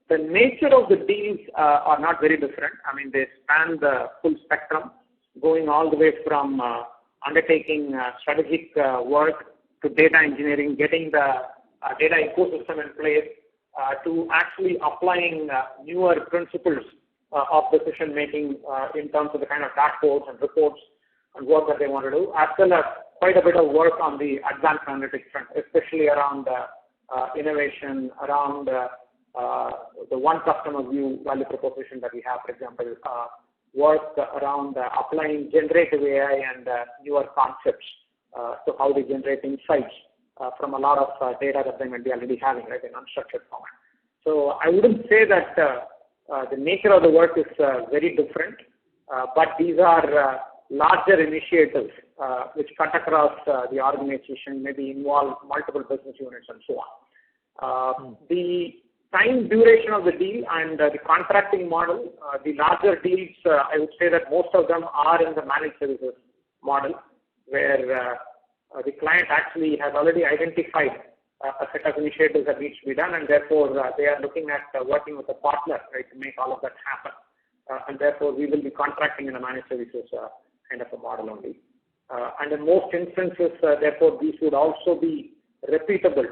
The nature of the deals are not very different. I mean, they span the full spectrum, going all the way from undertaking strategic work to data engineering, getting the data ecosystem in place, to actually applying newer principles of decision making in terms of the kind of dashboards and reports and work that they want to do, as well as quite a bit of work on the advanced analytics front, especially around innovation, around the one customer view value proposition that we have, for example, work around applying generative AI and newer concepts to how they generate insights from a lot of data that they might be already having, right, in unstructured format. So I wouldn't say that the nature of the work is very different, but these are larger initiatives which cut across the organization, maybe involve multiple business units and so on. The time duration of the deal and the contracting model, the larger deals, I would say that most of them are in the managed services model, where the client actually has already identified a set of initiatives that needs to be done, and therefore they are looking at working with a partner, right, to make all of that happen. and therefore we will be contracting in a managed services kind of a model only. And in most instances, therefore, these would also be repeatable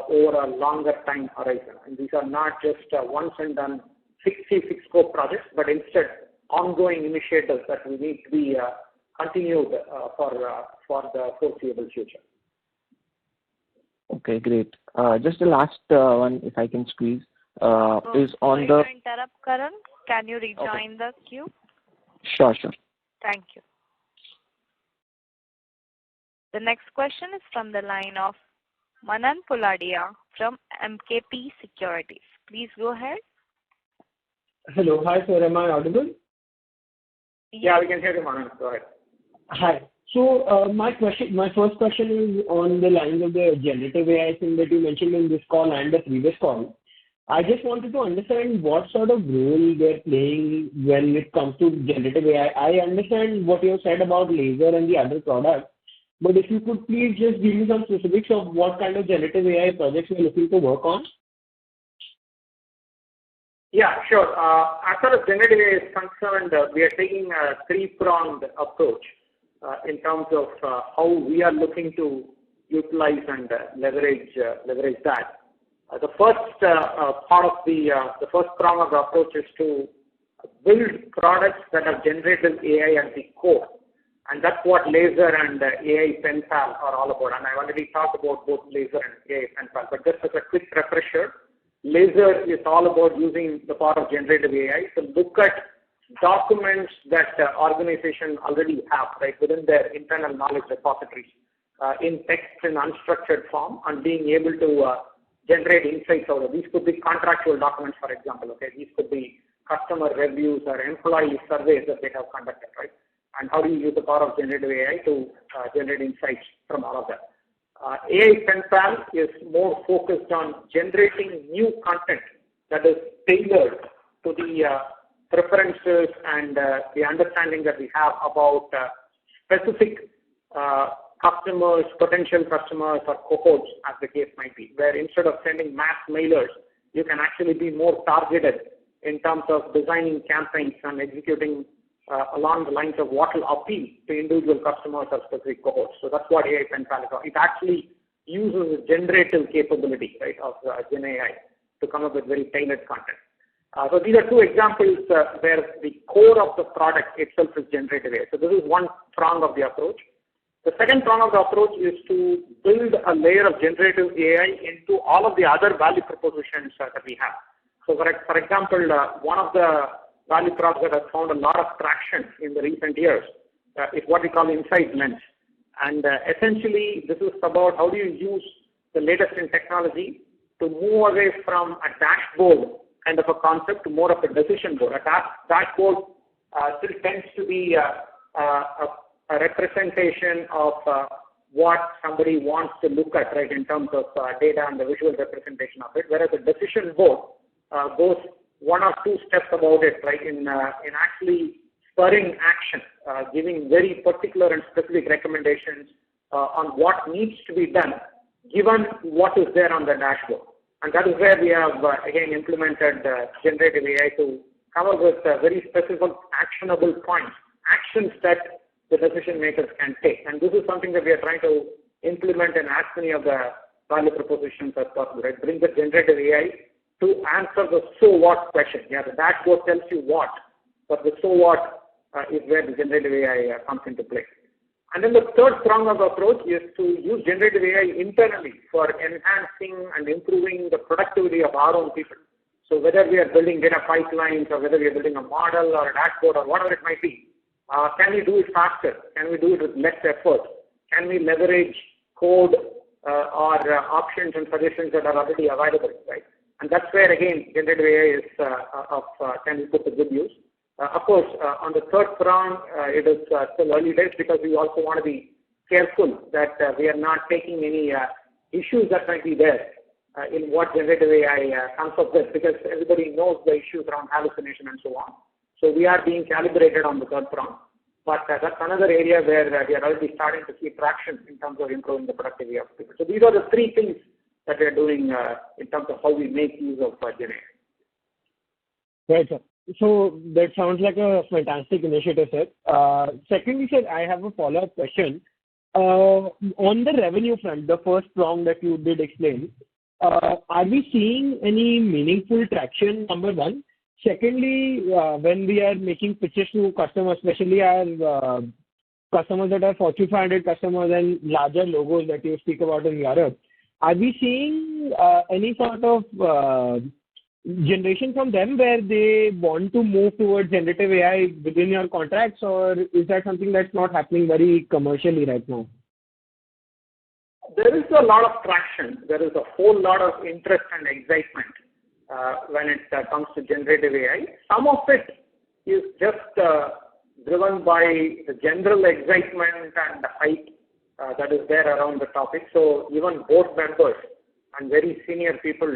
over a longer time horizon. And these are not just once and done fixed scope projects, but instead ongoing initiatives that will need to be continued for the foreseeable future. Okay, great. Just the last one, if I can squeeze, is on the... Sorry to interrupt, Karan. Can you rejoin the queue? Sure. Thank you. The next question is from the line of Manan Poladia from MKP Securities. Please go ahead. Hello. Hi, sir. Am I audible? Yeah, we can hear you, Manan. Go ahead. Hi. So my first question is on the lines of the generative AI thing that you mentioned in this call and the previous call. I just wanted to understand what sort of role they're playing when it comes to generative AI. I understand what you said about laser and the other products, but if you could please just give me some specifics of what kind of generative AI projects you're looking to work on. Yeah, sure. As far as generative AI is concerned, we are taking a three-pronged approach in terms of how we are looking to utilize and leverage that. The first part of the first prong of the approach is to build products that have generative AI at the core. And that's what Laser and AI PenPal are all about. And I already talked about both Laser and AI PenPal. But just as a quick refresher, Laser is all about using the power of generative AI to look at documents that organizations already have, right, within their internal knowledge repositories in text and unstructured form, and being able to generate insights out of these. Could be contractual documents, for example. Okay, these could be customer reviews or employee surveys that they have conducted, right? And how do you use the power of generative AI to generate insights from all of that? AI PenPal is more focused on generating new content that is tailored to the preferences and the understanding that we have about specific customers, potential customers, or cohorts, as the case might be, where instead of sending mass mailers, you can actually be more targeted in terms of designing campaigns and executing along the lines of what will appeal to individual customers or specific cohorts. So that's what AI PenPal is. It actually uses a generative capability, right, of Gen AI to come up with very tailored content. So these are two examples where the core of the product itself is generative AI. So this is one prong of the approach. The second prong of the approach is to build a layer of generative AI into all of the other value propositions that we have. So for example, one of the value props that has found a lot of traction in the recent years is what we call Insight Lens. And essentially, this is about how do you use the latest in technology to move away from a dashboard kind of a concept to more of a decision board. A dashboard still tends to be a representation of what somebody wants to look at, right, in terms of data and the visual representation of it, whereas a decision board goes one or two steps about it, right, in actually spurring action, giving very particular and specific recommendations on what needs to be done given what is there on the dashboard. And that is where we have, again, implemented generative AI to come up with very specific actionable points, actions that the decision makers can take. And this is something that we are trying to implement in as many of the value propositions as possible, right? Bring the generative AI to answer the so what question. Yeah, the dashboard tells you what, but the so what is where the generative AI comes into play. And then the third prong of the approach is to use generative AI internally for enhancing and improving the productivity of our own people. So whether we are building data pipelines or whether we are building a model or a dashboard or whatever it might be, can we do it faster? Can we do it with less effort? Can we leverage code or options and suggestions that are already available, right? And that's where, again, generative AI is can be put to good use. Of course, on the third prong, it is still early days because we also want to be careful that we are not taking any issues that might be there in what generative AI comes up with, because everybody knows the issues around hallucination and so on. So we are being calibrated on the third prong. But that's another area where we are already starting to see traction in terms of improving the productivity of people. So these are the three things that we are doing in terms of how we make use of Gen AI. Right, sir. So that sounds like a fantastic initiative, sir. Secondly, sir, I have a follow-up question. On the revenue front, the first prong that you did explain, are we seeing any meaningful traction, number one? Secondly, when we are making pitches to customers, especially our customers that are Fortune 500 customers and larger logos that you speak about in Europe, are we seeing any sort of generation from them where they want to move towards generative AI within your contracts, or is that something that's not happening very commercially right now? There is a lot of traction. There is a whole lot of interest and excitement when it comes to generative AI. Some of it is just driven by the general excitement and the hype that is there around the topic. So even board members and very senior people,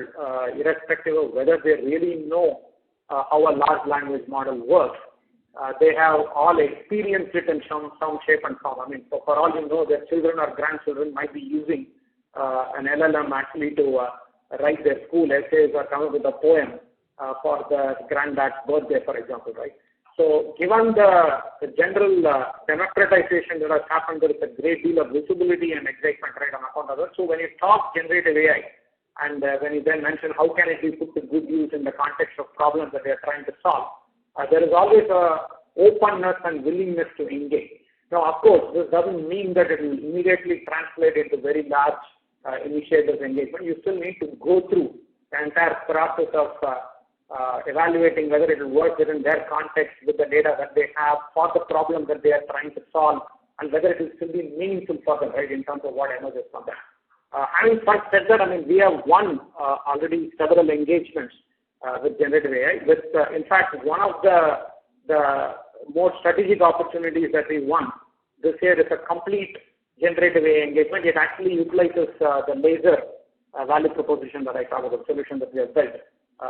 irrespective of whether they really know how a large language model works, they have all experienced it in some shape and form. I mean, so for all you know, their children or grandchildren might be using an LLM actually to write their school essays or come up with a poem for the granddad's birthday, for example, right? So given the general democratization that has happened, there is a great deal of visibility and excitement right on account of that. So when you talk generative AI, and when you then mention how can it be put to good use in the context of problems that they are trying to solve, there is always a openness and willingness to engage. Now, of course, this doesn't mean that it will immediately translate into very large initiatives engagement. You still need to go through the entire process of evaluating whether it will work within their context with the data that they have for the problem that they are trying to solve, and whether it will still be meaningful for them, right, in terms of what emerges from that. Having first said that, I mean, we have won already several engagements with generative AI. With, in fact, one of the more strategic opportunities that we won this year is a complete generative AI engagement. It actually utilizes the laser value proposition that I talked about, the solution that we have built.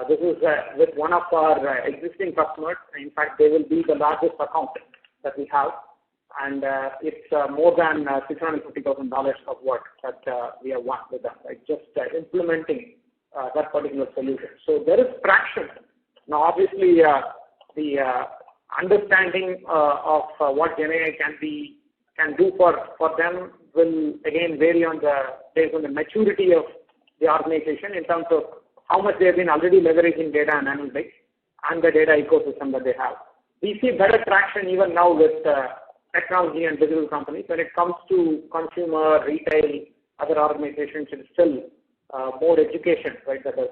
This is with one of our existing customers. In fact, they will be the largest account that we have, and it's more than $650,000 of work that we have won with them, right? Just implementing that particular solution. So there is traction. Now, obviously, the understanding of what GenAI can do for them will again vary based on the maturity of the organization in terms of how much they have been already leveraging data and analytics and the data ecosystem that they have. We see better traction even now with technology and digital companies. When it comes to consumer, retail, other organizations, it's still more education, right, that is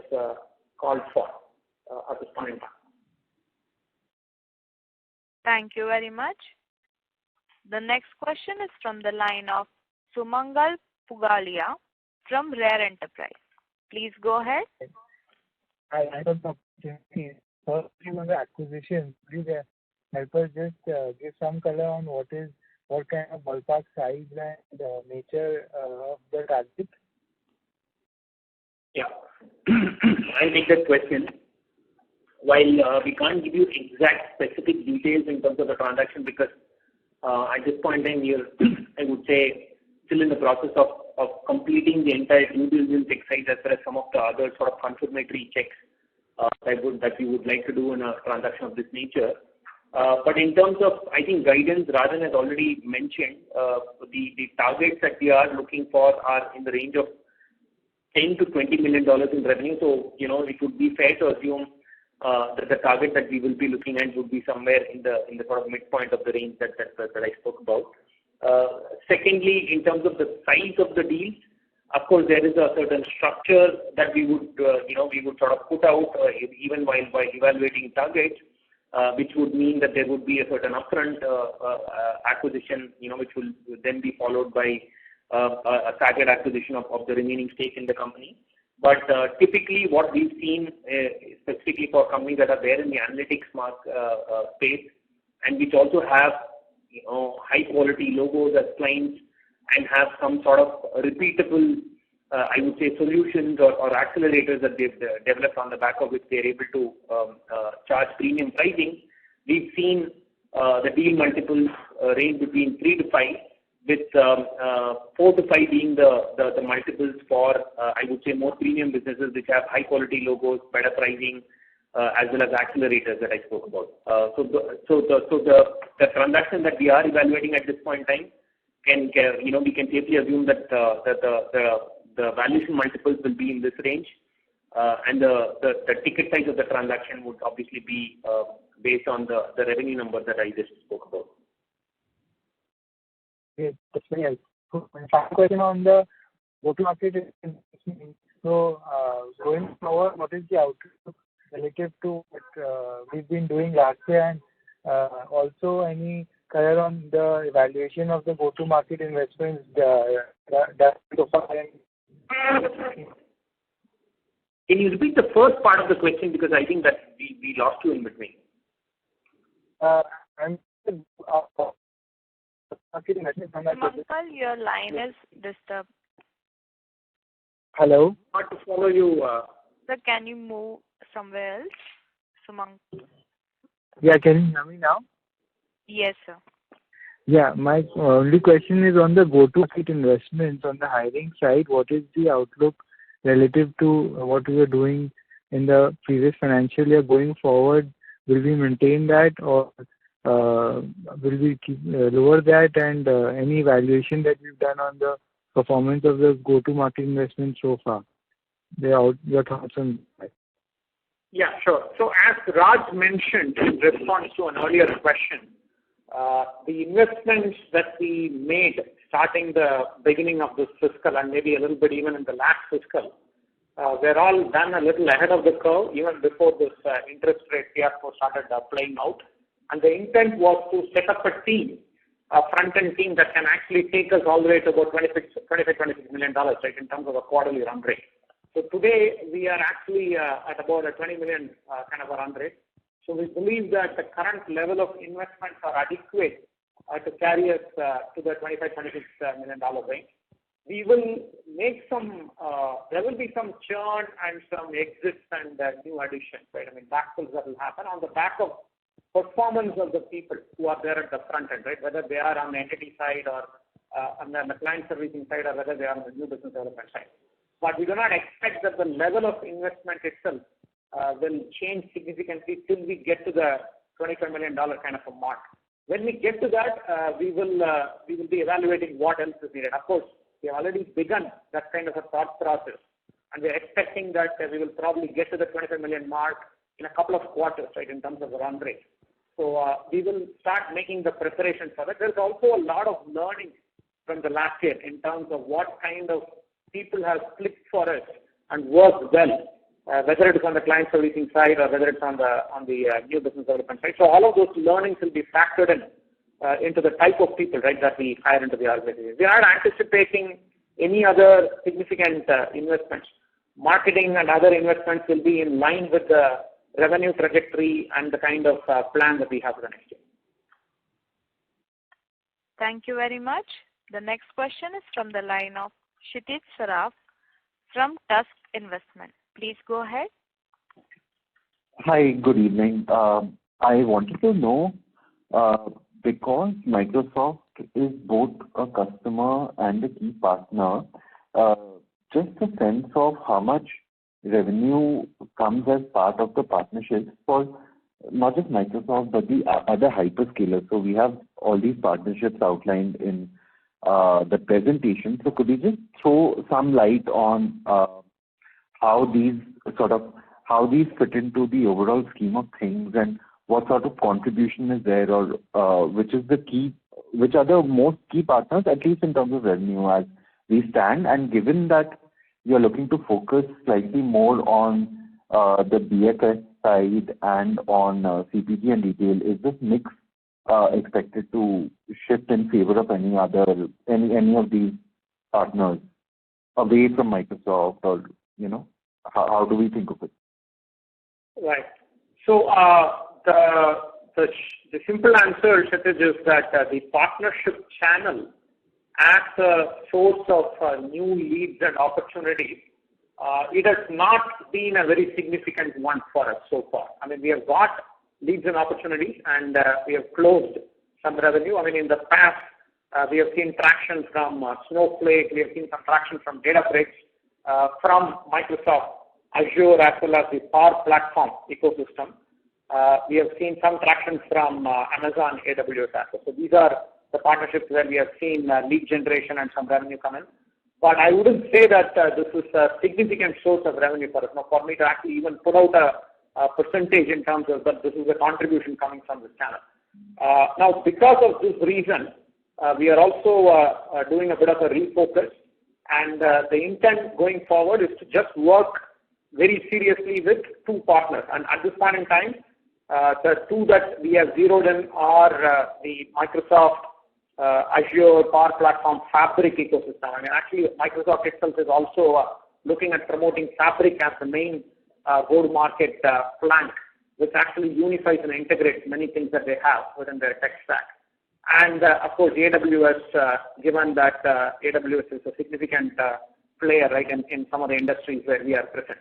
called for at this point in time. Thank you very much. The next question is from the line of Sumangal Pugalia from Rare Enterprise. Please go ahead. I got the opportunity. First, on the acquisition, please help us just give some color on what kind of ballpark size and nature of the target. Yeah, I'll take that question. While we can't give you exact specific details in terms of the transaction because at this point in time, I would say, still in the process of completing the entire due diligence exercise as well as some of the other sort of confirmatory checks that we would like to do in a transaction of this nature. But in terms of, I think, guidance, Rajan has already mentioned, the targets that we are looking for are in the range of $10 to $20 million in revenue. So, it would be fair to assume that the target that we will be looking at would be somewhere in the sort of midpoint of the range that I spoke about. Secondly, in terms of the size of the deal, of course, there is a certain structure that we would sort of put out even while evaluating targets, which would mean that there would be a certain upfront acquisition, which will then be followed by a staggered acquisition of the remaining stake in the company. But typically, what we've seen specifically for companies that are there in the analytics space and which also have high quality logos as clients and have some sort of repeatable, I would say, solutions or accelerators that they've developed on the back of which they're able to charge premium pricing. We've seen the deal multiples range between 3 to 5, with 4 to 5 being the multiples for, I would say, more premium businesses which have high quality logos, better pricing, as well as accelerators that I spoke about. The transaction that we are evaluating at this point in time we can safely assume that the valuation multiples will be in this range, and the ticket size of the transaction would obviously be based on the revenue number that I just spoke about. Okay, that's very helpful. My second question on the go-to-market investment. So, going forward, what is the outlook relative to what we've been doing last year, and also any color on the evaluation of the go-to-market investments that so far? Can you repeat the first part of the question, because I think that we lost you in between? Concall, your line is disturbed. Hello? Hard to follow you. Sir, can you move somewhere else? Sumang. Yeah, can you hear me now? Yes, sir. Yeah, my only question is on the go-to-market investments on the hiring side. What is the outlook relative to what we were doing in the previous financial year going forward? Will we maintain that, or will we keep lower that? And any evaluation that we've done on the performance of the go-to-market investment so far? Your thoughts on that? Yeah, sure. So as Raj mentioned in response to an earlier question, the investments that we made starting the beginning of this fiscal and maybe a little bit even in the last fiscal, were all done a little ahead of the curve, even before this interest rate fiasco started playing out. And the intent was to set up a team, a front-end team that can actually take us all the way to about $26 million, right, in terms of a quarterly run rate. So today we are actually at about a 20 million kind of a run rate. So we believe that the current level of investments are adequate to carry us to the $26 million range. We will make some, there will be some churn and some exits and new additions, right? I mean, backfills that will happen on the back of performance of the people who are there at the front end, right? Whether they are on the entity side or on the client servicing side, or whether they are on the new business development side. But we do not expect that the level of investment itself will change significantly till we get to the $25 million kind of a mark. When we get to that, we will be evaluating what else is needed. Of course, we have already begun that kind of a thought process, and we are expecting that we will probably get to the 25 million mark in a couple of quarters, right, in terms of the run rate. So we will start making the preparations for that. There's also a lot of learning from the last year in terms of what kind of people have clicked for us and worked well, whether it is on the client servicing side or whether it's on the new business development side. So all of those learnings will be factored in into the type of people, right, that we hire into the organization. We are not anticipating any other significant investments. Marketing and other investments will be in line with the revenue trajectory and the kind of plan that we have for the next year. Thank you very much. The next question is from the line of Kshitij Saraf from Tusk Investment. Please go ahead. Hi, good evening. I wanted to know, because Microsoft is both a customer and a key partner, just a sense of how much revenue comes as part of the partnership for not just Microsoft but the other hyperscalers. So we have all these partnerships outlined in the presentation. So could you just throw some light on how these fit into the overall scheme of things, and what sort of contribution is there, or which are the most key partners, at least in terms of revenue as we stand? And given that you're looking to focus slightly more on the BFS side and on CPG and retail, is this mix expected to shift in favor of any of these partners away from Microsoft, or how do we think of it? Right. So the simple answer, Kshitij, is that the partnership channel as a source of new leads and opportunities, it has not been a very significant one for us so far. I mean, we have got leads and opportunities, and we have closed some revenue. I mean, in the past, we have seen traction from Snowflake, we have seen some traction from Databricks, from Microsoft, Azure as well as the Power Platform ecosystem. We have seen some traction from Amazon, AWS as well. So these are the partnerships where we have seen lead generation and some revenue come in. But I wouldn't say that this is a significant source of revenue for us. Now, for me to actually even put out a percentage in terms of that this is a contribution coming from this channel. Now, because of this reason, we are also doing a bit of a refocus, and the intent going forward is to just work very seriously with two partners. And at this point in time, the two that we have zeroed in are the Microsoft Azure Power Platform Fabric ecosystem. I mean, actually, Microsoft itself is also looking at promoting Fabric as the main go-to-market plank, which actually unifies and integrates many things that they have within their tech stack. And of course, AWS, given that AWS is a significant player, right, in some of the industries where we are present.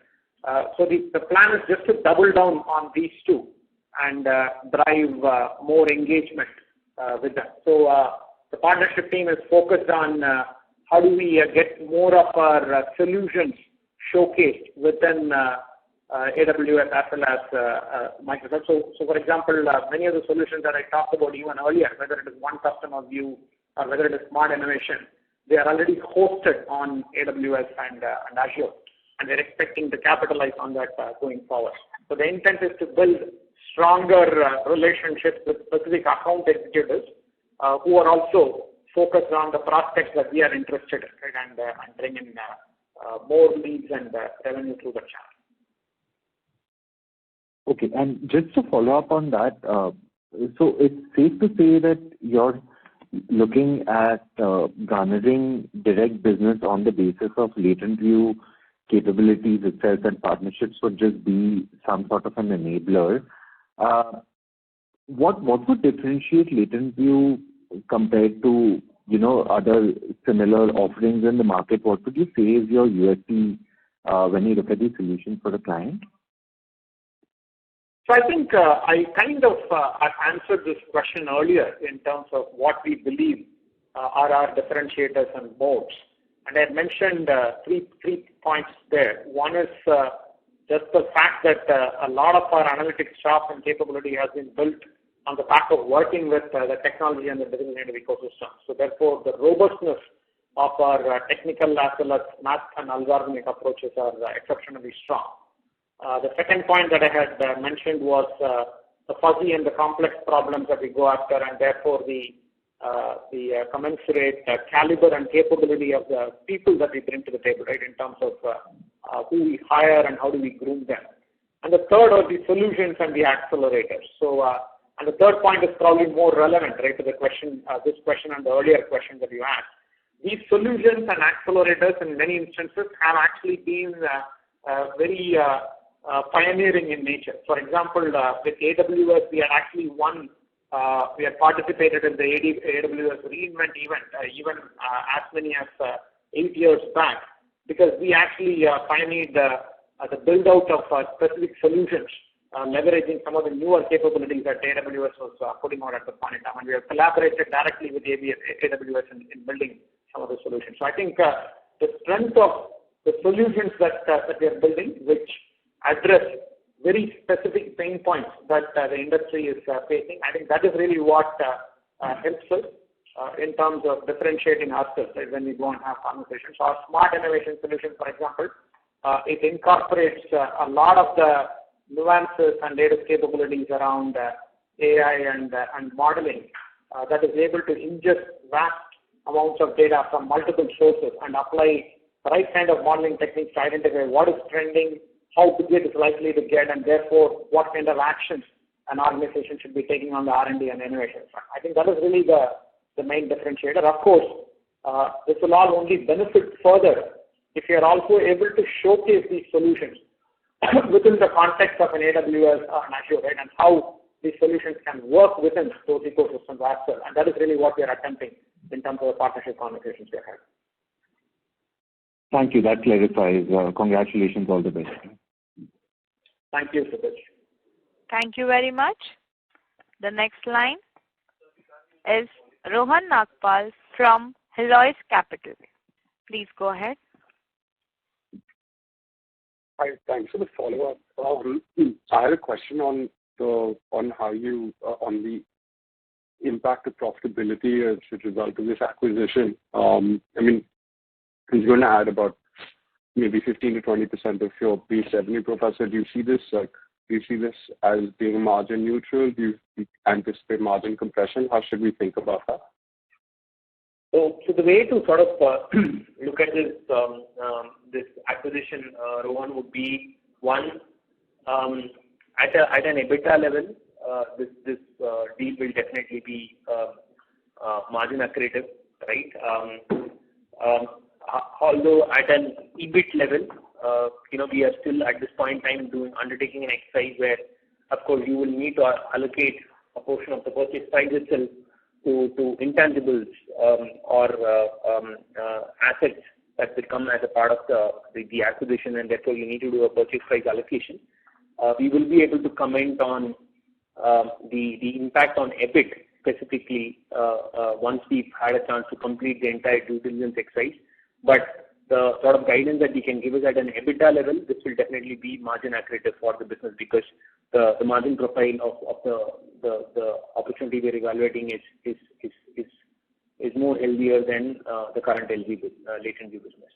So the plan is just to double down on these two and drive more engagement with them. So the partnership team is focused on how do we get more of our solutions showcased within AWS as well as Microsoft. So for example, many of the solutions that I talked about even earlier, whether it is one customer view or whether it is smart innovation, they are already hosted on AWS and Azure, and we're expecting to capitalize on that going forward. So the intent is to build stronger relationships with specific account executives who are also focused on the prospects that we are interested in, right, and bring in more leads and revenue through the channel. Okay, and just to follow up on that, so it's safe to say that you're looking at garnering direct business on the basis of Latent View capabilities itself, and partnerships would just be some sort of an enabler. What would differentiate Latent View compared to other similar offerings in the market? What would you say is your USP when you look at the solution for the client? So I think I kind of answered this question earlier in terms of what we believe are our differentiators and modes. And I had mentioned three points there. One is just the fact that a lot of our analytics shop and capability has been built on the back of working with the technology and the business native ecosystem. So therefore, the robustness of our technical as well as math and algorithmic approaches are exceptionally strong. The second point that I had mentioned was the fuzzy and the complex problems that we go after, and therefore the commensurate caliber and capability of the people that we bring to the table, right, in terms of who we hire and how do we groom them. And the third are the solutions and the accelerators. So, and the third point is probably more relevant, right, to the question, this question and the earlier question that you asked. These solutions and accelerators in many instances have actually been very pioneering in nature. For example, with AWS, we had actually we had participated in the AWS reInvent event even as many as 8 years back, because we actually pioneered the build-out of specific solutions, leveraging some of the newer capabilities that AWS was putting out at the point in time. And we have collaborated directly with AWS in building some of the solutions. So I think the strength of the solutions that we are building, which address very specific pain points that the industry is facing, I think that is really what helps us in terms of differentiating ourselves, right, when we go and have conversations. So our smart innovation solution, for example, it incorporates a lot of the nuances and latest capabilities around AI and modeling that is able to ingest vast amounts of data from multiple sources and apply the right kind of modeling techniques to identify what is trending, how big it is likely to get, and therefore what kind of actions an organization should be taking on the R&D and innovation front. I think that is really the main differentiator. Of course, this will all only benefit further if you are also able to showcase these solutions within the context of an AWS or an Azure, right, and how these solutions can work within those ecosystems as well. And that is really what we are attempting in terms of the partnership conversations we are having. Thank you. That clarifies. Congratulations. All the best. Thank you, Satish. Thank you very much. The next line is Rohan Nagpal from Helios Capital. Please go ahead. Hi, thanks for the follow-up. I had a question on how you on the impact of profitability as a result of this acquisition. I mean, it's going to add about maybe 15 to 20% of your base revenue profile. So do you see this as being margin neutral? Do you anticipate margin compression? How should we think about that? So the way to sort of look at this acquisition, Rohan, would be one, at an EBITDA level, this deal will definitely be margin accretive, right? Although at an EBIT level, we are still at this point in time undertaking an exercise where, of course, you will need to allocate a portion of the purchase price itself to intangibles or assets that will come as a part of the acquisition, and therefore you need to do a purchase price allocation. We will be able to comment on the impact on EBIT specifically once we've had a chance to complete the entire due diligence exercise. But the sort of guidance that we can give is at an EBITDA level, this will definitely be margin accretive for the business because the margin profile of the opportunity we're evaluating is more healthier than the current Latent View business.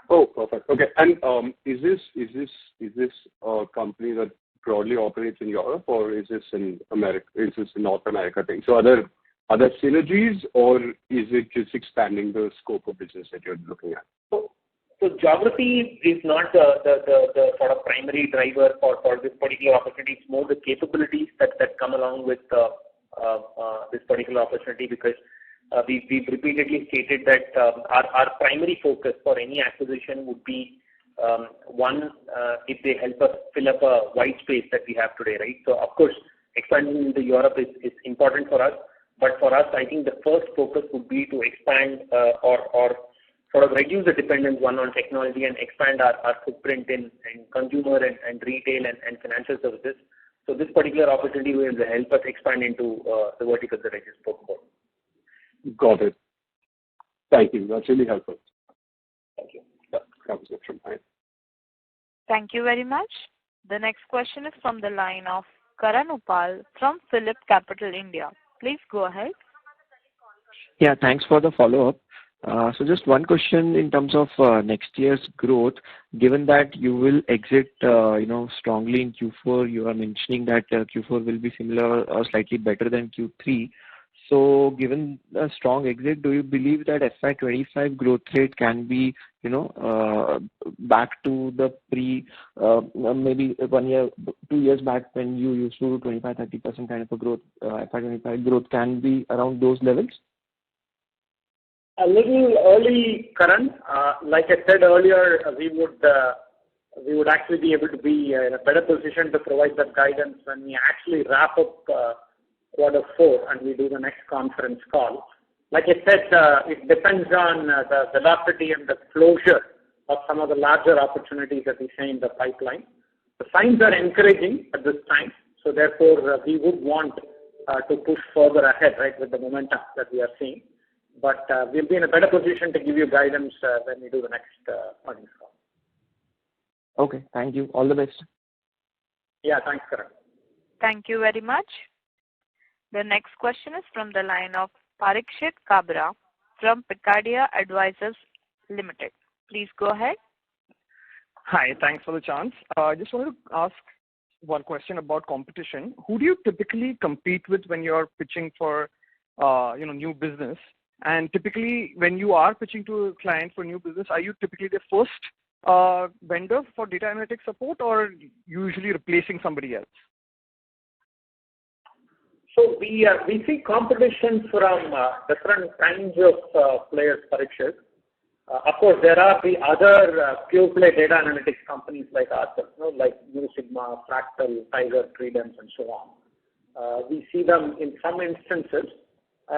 Oh, perfect. Okay, and is this a company that broadly operates in Europe, or is this in America? Is this a North America thing? So are there synergies, or is it just expanding the scope of business that you're looking at? So geography is not the sort of primary driver for this particular opportunity. It's more the capabilities that come along with this particular opportunity because we've repeatedly stated that our primary focus for any acquisition would be one, if they help us fill up a white space that we have today, right? So, of course, expanding into Europe is important for us. But for us, I think the first focus would be to expand or sort of reduce the dependence on technology and expand our footprint in consumer and retail and financial services. So this particular opportunity will help us expand into the verticals that I just spoke about. Got it. Thank you. That's really helpful. Thank you. That was it from my end. Thank you very much. The next question is from the line of Karan Upal from Phillip Capital India. Please go ahead. Yeah, thanks for the follow-up. So just one question in terms of next year's growth. Given that you will exit, strongly in Q4, you are mentioning that Q4 will be similar or slightly better than Q3. So given a strong exit, do you believe that FY25 growth rate can be, back to the maybe 1 year, 2 years back when you used to do 25-30% kind of a growth? FY25 growth can be around those levels? A little early, Karan. Like I said earlier, we would actually be able to be in a better position to provide that guidance when we actually wrap up Q4 and we do the next conference call. Like I said, it depends on the velocity and the closure of some of the larger opportunities that we see in the pipeline. The signs are encouraging at this time, so therefore we would want to push further ahead, right, with the momentum that we are seeing. But we'll be in a better position to give you guidance when we do the next earnings call. Okay, thank you. All the best. Yeah, thanks, Karan. Thank you very much. The next question is from the line of Parikshit Kabra from Picardia Advisors Limited. Please go ahead. Hi, thanks for the chance. I just wanted to ask one question about competition. Who do you typically compete with when you're pitching for new business? And typically, when you are pitching to a client for new business, are you typically the first vendor for data analytics support, or usually replacing somebody else? So we see competition from different kinds of players, Parikshit. Of course, there are the other pure play data analytics companies like ourselves, like New Sigma, Fractal, Tiger, Credence, and so on. We see them in some instances.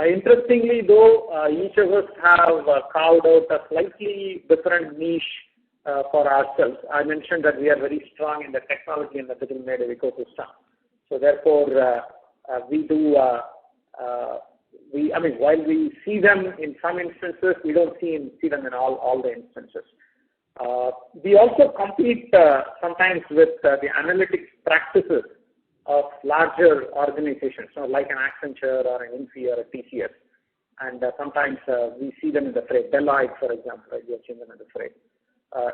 Interestingly, though, each of us have carved out a slightly different niche for ourselves. I mentioned that we are very strong in the technology and the digital native ecosystem. So therefore, while we see them in some instances, we don't see them in all the instances. We also compete sometimes with the analytics practices of larger organizations, like an Accenture or an Infi or a TCS. And sometimes we see them in the fray. Deloitte, for example, right? We have seen them in the fray.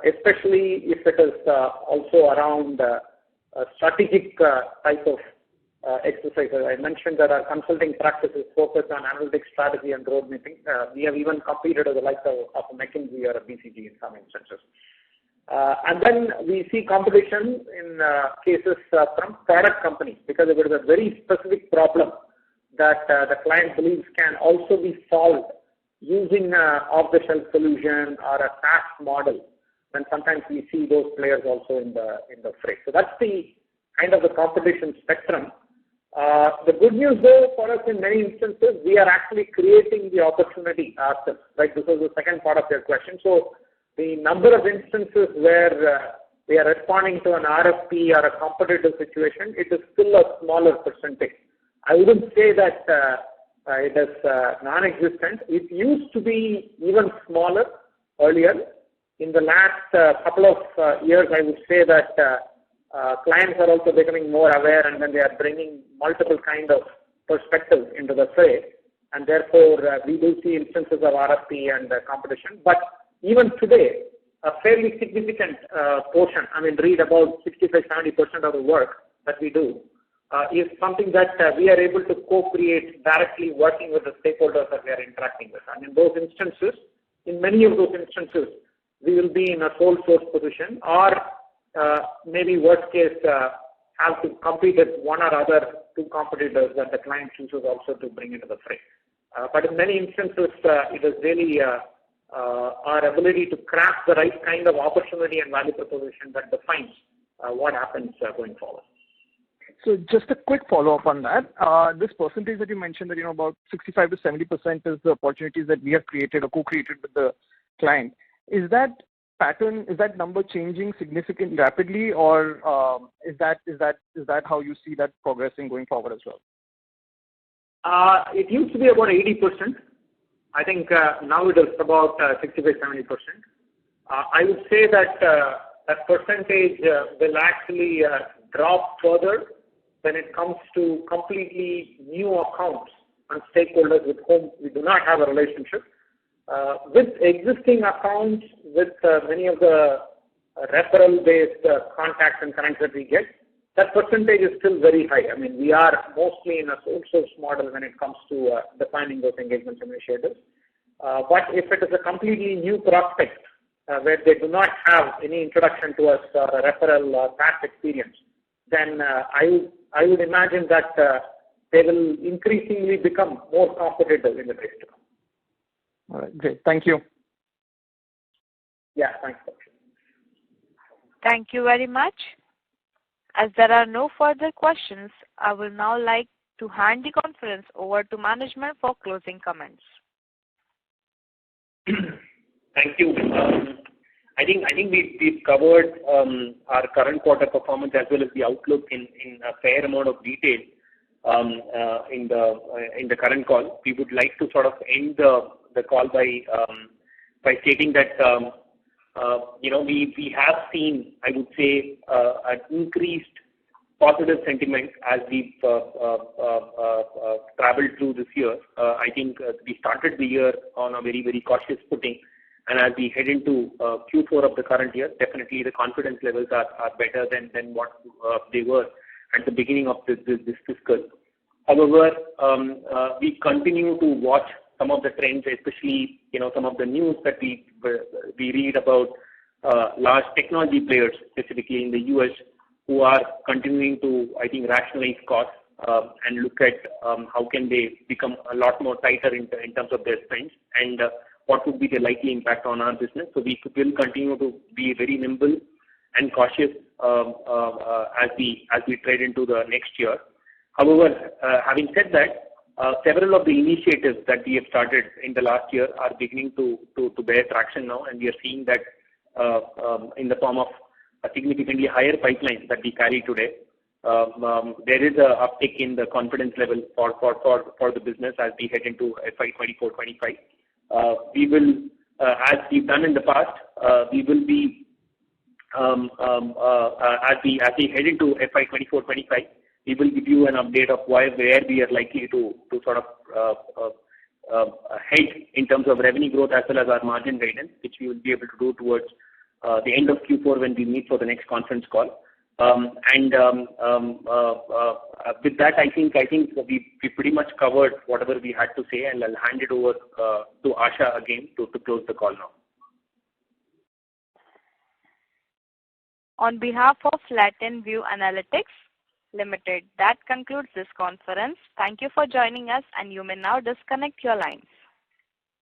Especially if it is also around a strategic type of exercises. I mentioned that our consulting practices focus on analytics, strategy, and road mapping. We have even competed with the likes of McKinsey or a BCG in some instances. And then we see competition in cases from product companies, because if it is a very specific problem that the client believes can also be solved using an off-the-shelf solution or a SaaS model, then sometimes we see those players also in the fray. So that's the kind of the competition spectrum. The good news, though, for us in many instances, we are actually creating the opportunity ourselves. Right? This was the second part of your question. So the number of instances where we are responding to an RFP or a competitive situation, it is still a smaller percentage. I wouldn't say that it is non-existent. It used to be even smaller earlier. In the last couple of years, I would say that clients are also becoming more aware, and then they are bringing multiple kind of perspectives into the fray, and therefore we do see instances of RFP and competition. But even today, a fairly significant portion, read about 65-70% of the work that we do is something that we are able to co-create directly working with the stakeholders that we are interacting with. And in those instances, in many of those instances, we will be in a sole source position, or maybe worst case have to compete with one or other two competitors that the client chooses also to bring into the fray. But in many instances, it is really our ability to craft the right kind of opportunity and value proposition that defines what happens going forward. So just a quick follow-up on that. This percentage that you mentioned, that about 65 to 70% is the opportunities that we have created or co-created with the client. Is that pattern, is that number changing significantly rapidly, or is that how you see that progressing going forward as well? It used to be about 80%. I think now it is about 65-70%. I would say that that percentage will actually drop further when it comes to completely new accounts and stakeholders with whom we do not have a relationship. With existing accounts, with many of the referral-based contacts and connects that we get, that percentage is still very high. We are mostly in a sole source model when it comes to defining those engagements and initiatives. But if it is a completely new prospect where they do not have any introduction to us or a referral or past experience, then I would imagine that they will increasingly become more competitive in the days to come. All right, great. Thank you. Yeah, thanks. Thank you very much. As there are no further questions, I will now like to hand the conference over to management for closing comments. Thank you. I think we've covered our current quarter performance as well as the outlook in a fair amount of detail in the current call. We would like to sort of end the call by stating that we have seen, I would say, an increased positive sentiment as we've traveled through this year. I think we started the year on a very, very cautious footing, and as we head into Q4 of the current year, definitely the confidence levels are better than what they were at the beginning of this fiscal. However, we continue to watch some of the trends, especially some of the news that we read about large technology players, specifically in the US, who are continuing to, I think, rationalize costs and look at how can they become a lot more tighter in terms of their spends, and what would be the likely impact on our business. So we will continue to be very nimble and cautious as we trade into the next year. However, having said that, several of the initiatives that we have started in the last year are beginning to bear traction now, and we are seeing that in the form of a significantly higher pipeline that we carry today. There is an uptick in the confidence level for the business as we head into FY24-25. We will as we've done in the past, we will be as we head into FY24-25, we will give you an update of where we are likely to sort of head in terms of revenue growth as well as our margin guidance, which we will be able to do towards the end of Q4 when we meet for the next conference call. With that, I think we pretty much covered whatever we had to say, and I'll hand it over to Asha again to close the call now. On behalf of Latent View Analytics Limited, that concludes this conference. Thank you for joining us, and you may now disconnect your lines.